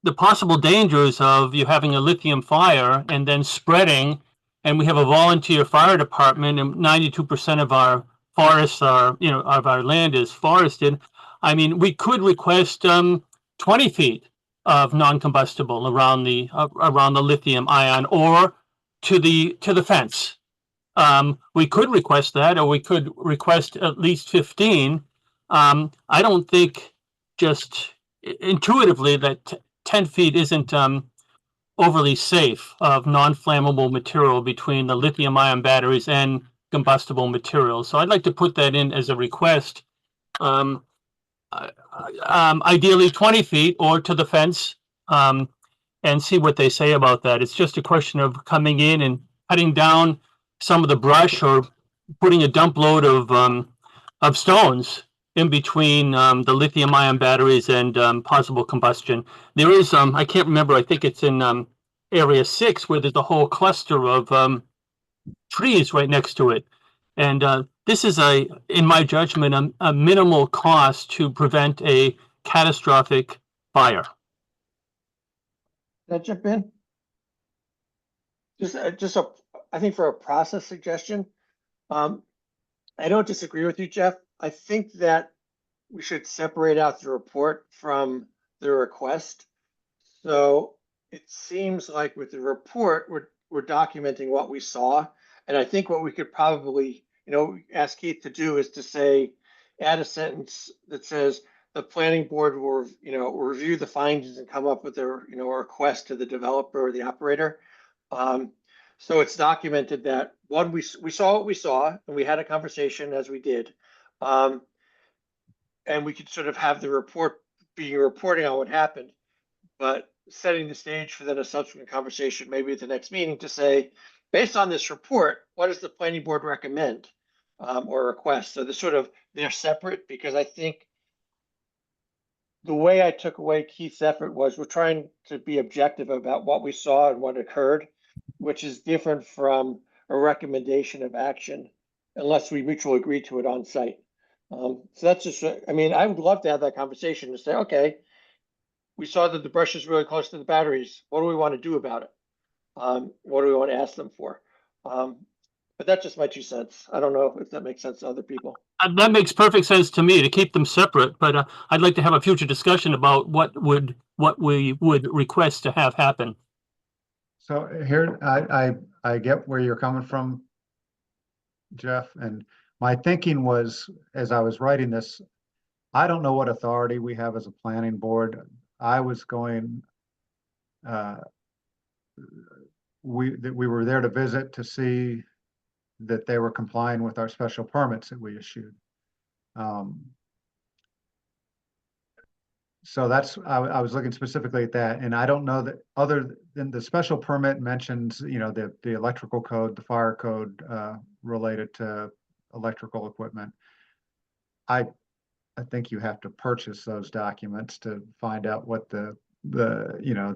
The possible dangers of you having a lithium fire and then spreading, and we have a volunteer fire department, and 92% of our forests are, of our land is forested. I mean, we could request 20 feet of non-combustible around the lithium ion or to the fence. We could request that, or we could request at least 15. I don't think just intuitively that 10 feet isn't overly safe of non-flammable material between the lithium ion batteries and combustible materials. So I'd like to put that in as a request. Ideally 20 feet or to the fence, and see what they say about that. It's just a question of coming in and cutting down some of the brush or putting a dump load of stones in between the lithium ion batteries and possible combustion. There is, I can't remember, I think it's in area 6 where there's a whole cluster of trees right next to it. And this is in my judgment, a minimal cost to prevent a catastrophic fire. Can I jump in? I think for a process suggestion, I don't disagree with you, Jeff. I think that we should separate out the report from the request. So it seems like with the report, we're documenting what we saw. And I think what we could probably, ask Keith to do is to say, add a sentence that says the planning board will, review the findings and come up with a request to the developer or the operator. So it's documented that one, we saw what we saw and we had a conversation as we did. And we could sort of have the report being reporting on what happened, but setting the stage for then a subsequent conversation, maybe at the next meeting, to say, based on this report, what does the planning board recommend or request? So they're separate, because I think the way I took away Keith's effort was we're trying to be objective about what we saw and what occurred, which is different from a recommendation of action unless we mutually agree to it on site. So that's just, I would love to have that conversation to say, okay, we saw that the brush is really close to the batteries. What do we want to do about it? What do we want to ask them for? But that's just my 2 cents. I don't know if that makes sense to other people. That makes perfect sense to me, to keep them separate, but I'd like to have a future discussion about what we would request to have happen. So here, I get where you're coming from, Jeff, and my thinking was, as I was writing this, I don't know what authority we have as a planning board. I was going, we were there to visit to see that they were complying with our special permits that we issued. So I was looking specifically at that, and I don't know that other than the special permit mentions, the electrical code, the fire code related to electrical equipment. I think you have to purchase those documents to find out what the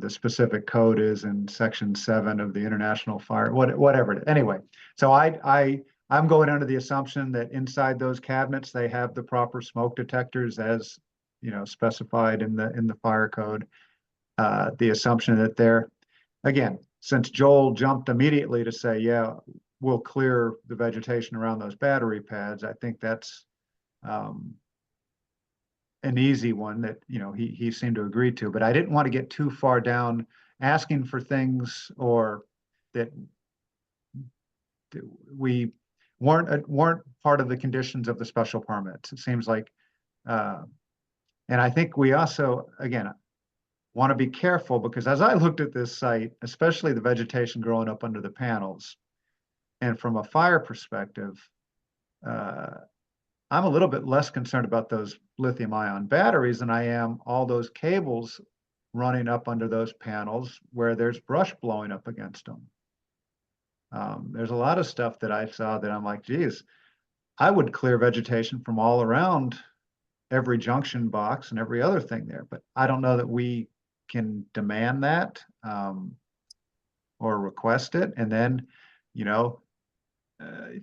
specific code is in section 7 of the International Fire, whatever. Anyway, so I'm going under the assumption that inside those cabinets, they have the proper smoke detectors as, specified in the fire code. The assumption that they're, again, since Joel jumped immediately to say, yeah, we'll clear the vegetation around those battery pads, I think that's an easy one that, he seemed to agree to, but I didn't want to get too far down asking for things or that we weren't part of the conditions of the special permits. It seems like And I think we also, again, want to be careful because as I looked at this site, especially the vegetation growing up under the panels, and from a fire perspective, I'm a little bit less concerned about those lithium ion batteries than I am all those cables running up under those panels where there's brush blowing up against them. There's a lot of stuff that I saw that I'm like, geez, I would clear vegetation from all around every junction box and every other thing there, but I don't know that we can demand that or request it. And then, you know,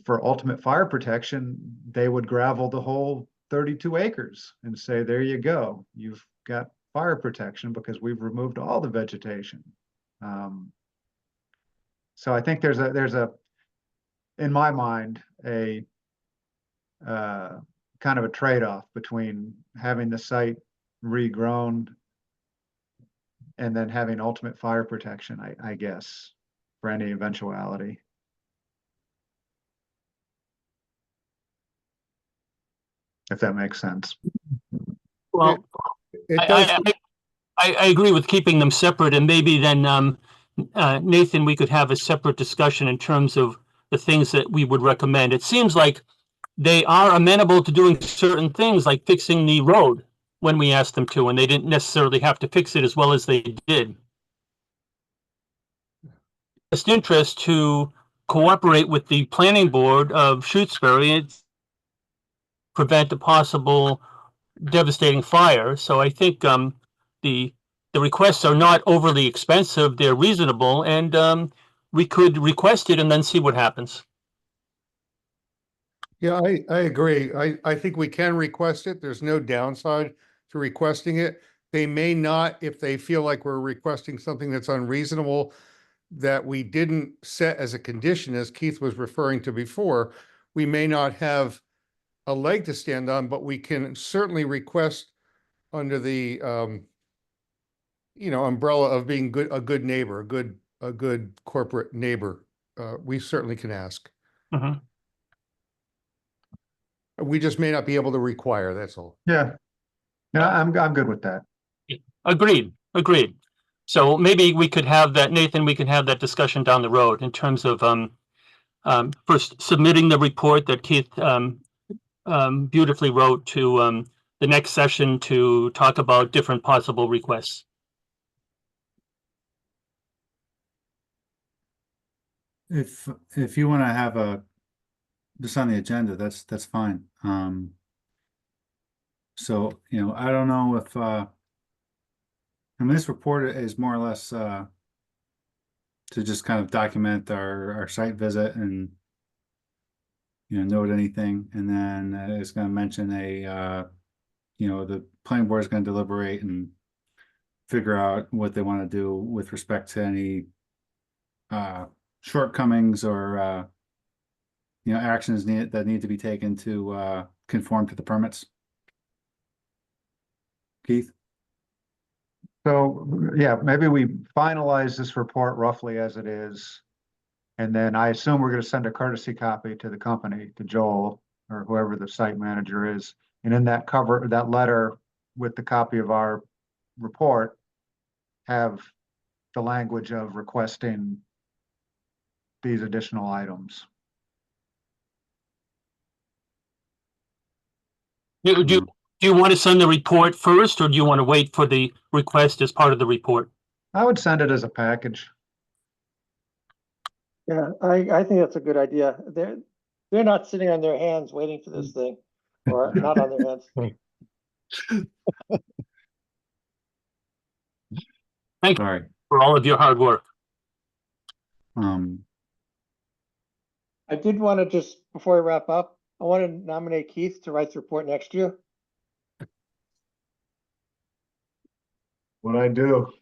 for ultimate fire protection, they would gravel the whole 32 acres and say, there you go, you've got fire protection because we've removed all the vegetation. So I think there's a, in my mind, a kind of a trade-off between having the site regrown and then having ultimate fire protection, I guess, for any eventuality. If that makes sense. Well, It does. I agree with keeping them separate, and maybe then, Nathan, we could have a separate discussion in terms of the things that we would recommend. It seems like they are amenable to doing certain things like fixing the road when we asked them to, and they didn't necessarily have to fix it as well as they did. Just interest to cooperate with the planning board of Shutesbury and prevent a possible devastating fire. So I think the requests are not overly expensive; they're reasonable, and we could request it and then see what happens. Yeah, I agree. I think we can request it. There's no downside to requesting it. They may not, if they feel like we're requesting something that's unreasonable, that we didn't set as a condition, as Keith was referring to before, we may not have a leg to stand on, but we can certainly request under the, umbrella of being a good neighbor, a good corporate neighbor. We certainly can ask. Mhm. We just may not be able to require, that's all. Yeah. Yeah, I'm good with that. Agreed. So maybe we could have that, Nathan, we can have that discussion down the road in terms of first submitting the report that Keith beautifully wrote to the next session to talk about different possible requests. If you want to have this on the agenda, that's fine. So, I don't know if this report is more or less to just kind of document our site visit and note anything, and then it's going to mention the planning board is going to deliberate and figure out what they want to do with respect to any shortcomings or actions that need to be taken to conform to the permits. Keith? So, yeah, maybe we finalize this report roughly as it is. And then I assume we're going to send a courtesy copy to the company, to Joel or whoever the site manager is. And in that letter with the copy of our report, have the language of requesting these additional items. Do you want to send the report first, or do you want to wait for the request as part of the report? I would send it as a package. Yeah, I think that's a good idea. They're not sitting on their hands waiting for this thing, or not on their hands. Thank you Sorry. for all of your hard work. I did want to just, before I wrap up, I want to nominate Keith to write the report next year. What I do.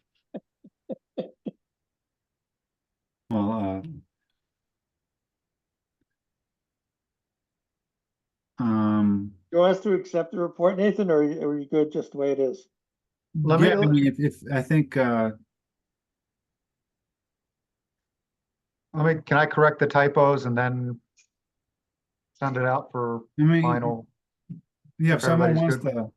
Well, You want us to accept the report, Nathan, or are you good just the way it is? Let me- I mean, if I think Can I correct the typos and then send it out for I mean, final? yeah, if someone everybody's wants good.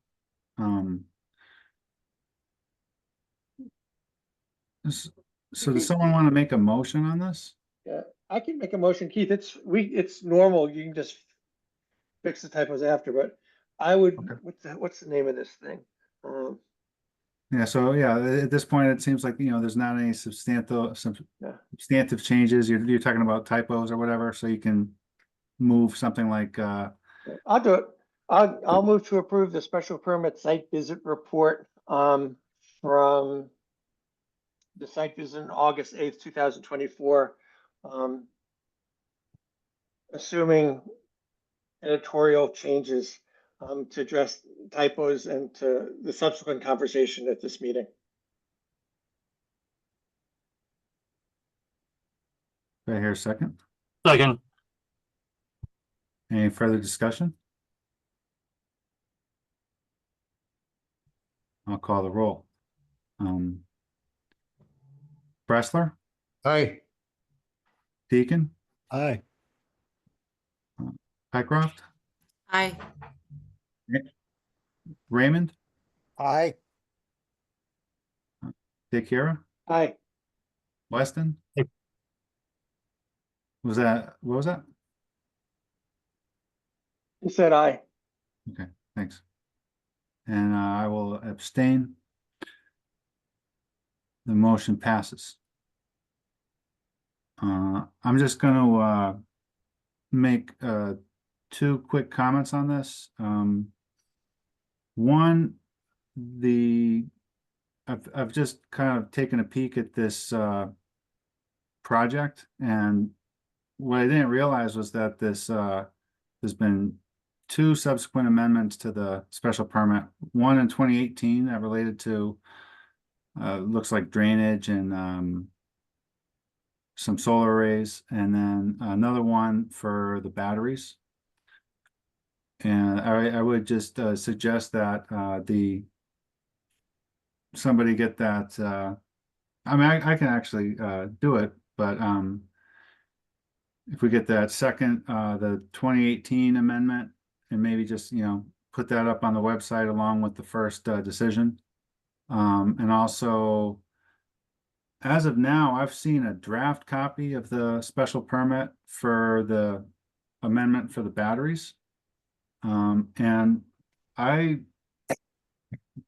s- So does someone want to make a motion on this? Yeah, I can make a motion, Keith. It's normal. You can just fix the typos after, but I would, Okay. what's the name of this thing? Yeah, so yeah, at this point, it seems like, there's not any Yeah. substantive changes. You're talking about typos or whatever, so you can move something like, I'll do it. I'll move to approve the special permit site visit report, from the site visit on August 8th, 2024. Assuming editorial changes, to address typos and to the subsequent conversation at this meeting. do I hear a second? Second. Any further discussion? I'll call the roll. Bressler, Aye. Deacon, Aye. Pycroft, Aye. Raymond, Aye. DeKira, Aye, Weston? Aye. What was that? he said aye. Okay, thanks. And I will abstain. The motion passes. I'm just gonna make two quick comments on this. One, I've just kind of taken a peek at this project, and what I didn't realize was that there's been two subsequent amendments to the special permit. One in 2018 that related to looks like drainage and some solar arrays, and then another one for the batteries. And I would just suggest that somebody get that. I mean, I can actually do it, but if we get that second, the 2018 amendment, and maybe just, put that up on the website along with the first decision. And also, as of now, I've seen a draft copy of the special permit for the amendment for the batteries. And I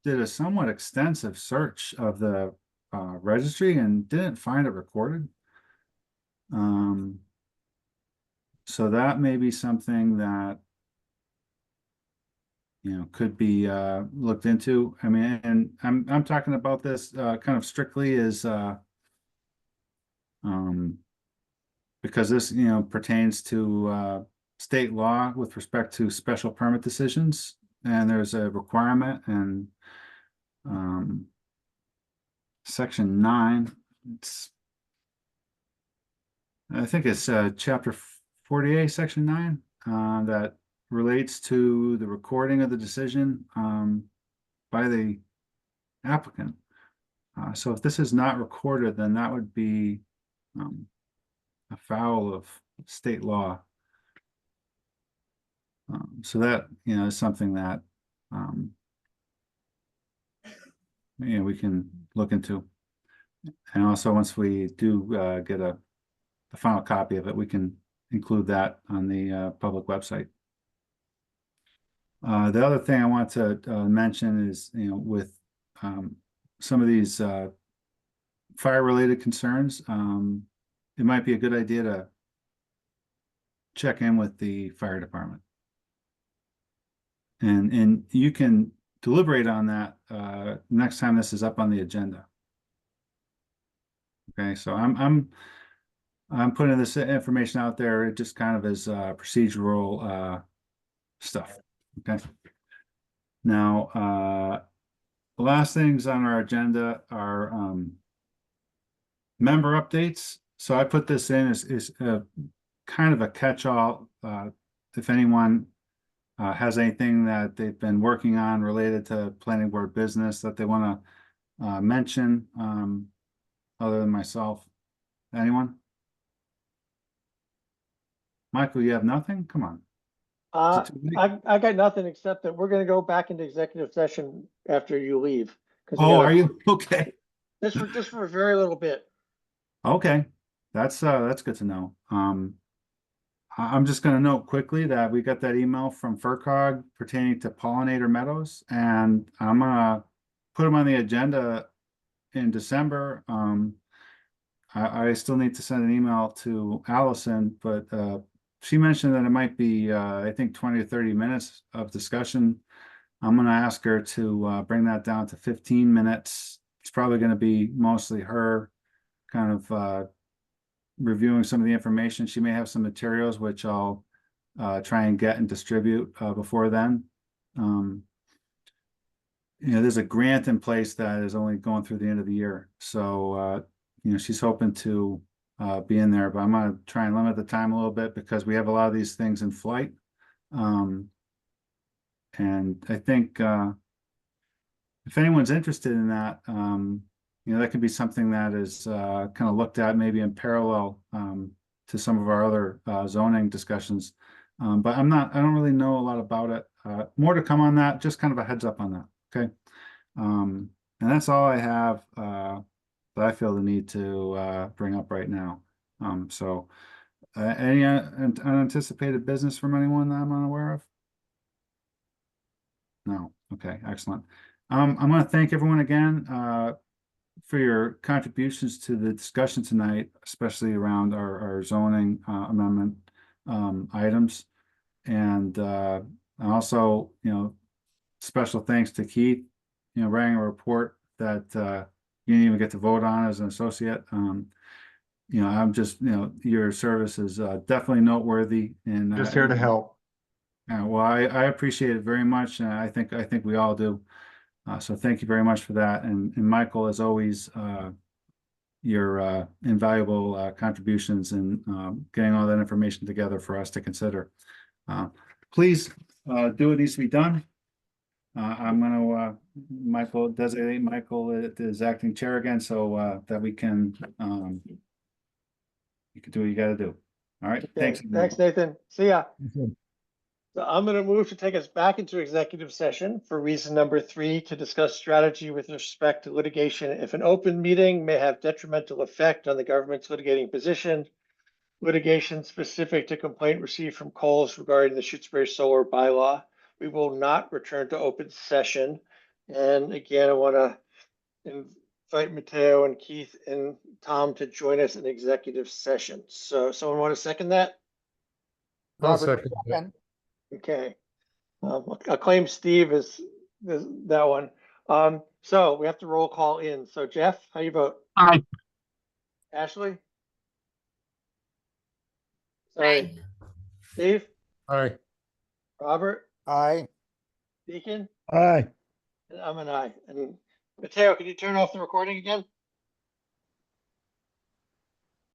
did a somewhat extensive search of the registry and didn't find it recorded. So that may be something that could be looked into. I mean, and I'm talking about this kind of strictly as because this pertains to state law with respect to special permit decisions, and there's a requirement in section 9. I think it's chapter 48, section 9, that relates to the recording of the decision by the applicant. So if this is not recorded, then that would be afoul of state law. So that is something that we can look into. And also, once we do get the final copy of it, we can include that on the public website. The other thing I want to mention is, with some of these fire-related concerns, it might be a good idea to check in with the fire department. And you can deliberate on that next time this is up on the agenda. Okay, so I'm putting this information out there just kind of as procedural stuff. Okay. Now, the last things on our agenda are member updates. So I put this in as kind of a catch-all. If anyone has anything that they've been working on related to planning board business that they want to mention, other than myself. Anyone? Michael, you have nothing? Come on. I got nothing except that we're gonna go back into executive session after you leave. 'Cause we Oh, gotta- are you? Okay. Just for a very little bit. Okay, that's good to know. I'm just gonna note quickly that we got that email from FERCog pertaining to pollinator meadows, and I'm gonna put them on the agenda in December. I still need to send an email to Allison, but she mentioned that it might be I think 20 or 30 minutes of discussion. I'm gonna ask her to bring that down to 15 minutes. It's probably gonna be mostly her kind of reviewing some of the information. She may have some materials which I'll try and get and distribute before then. There's a grant in place that is only going through the end of the year. So, she's hoping to be in there, but I'm going to try and limit the time a little bit because we have a lot of these things in flight. And I think if anyone's interested in that, that could be something that is kind of looked at maybe in parallel to some of our other zoning discussions. But I don't really know a lot about it. More to come on that, just kind of a heads up on that. Okay. And that's all I have that I feel the need to bring up right now. So any unanticipated business from anyone that I'm unaware of? No. Okay, excellent. I'm going to thank everyone again for your contributions to the discussion tonight, especially around our zoning amendment items. And also, special thanks to Keith, writing a report that you didn't even get to vote on as an associate. I'm just, your service is definitely noteworthy, and Just here to help. well, I appreciate it very much, and I think we all do. So thank you very much for that, and Michael, as always, your invaluable contributions in getting all that information together for us to consider. Please do what needs to be done. I'm going to designate Michael as acting chair again, so that we can you can do what you got to do. All right. Okay, Thanks. thanks, Nathan. See ya. So I'm going to move to take us back into executive session for reason number 3, to discuss strategy with respect to litigation if an open meeting may have detrimental effect on the government's litigating position. Litigation specific to complaint received from Coles regarding the Shutesbury solar bylaw. We will not return to open session. And again, I want to invite Matteo and Keith and Tom to join us in executive session. So someone want to second that? I'll Robert? second that. Okay. I'll claim Steve as that one. So we have to roll call in. So Jeff, how you vote? Aye. Ashley? Sorry. Steve? All right. Robert? Aye. Deacon? Aye. And I'm an aye. And Matteo, can you turn off the recording again?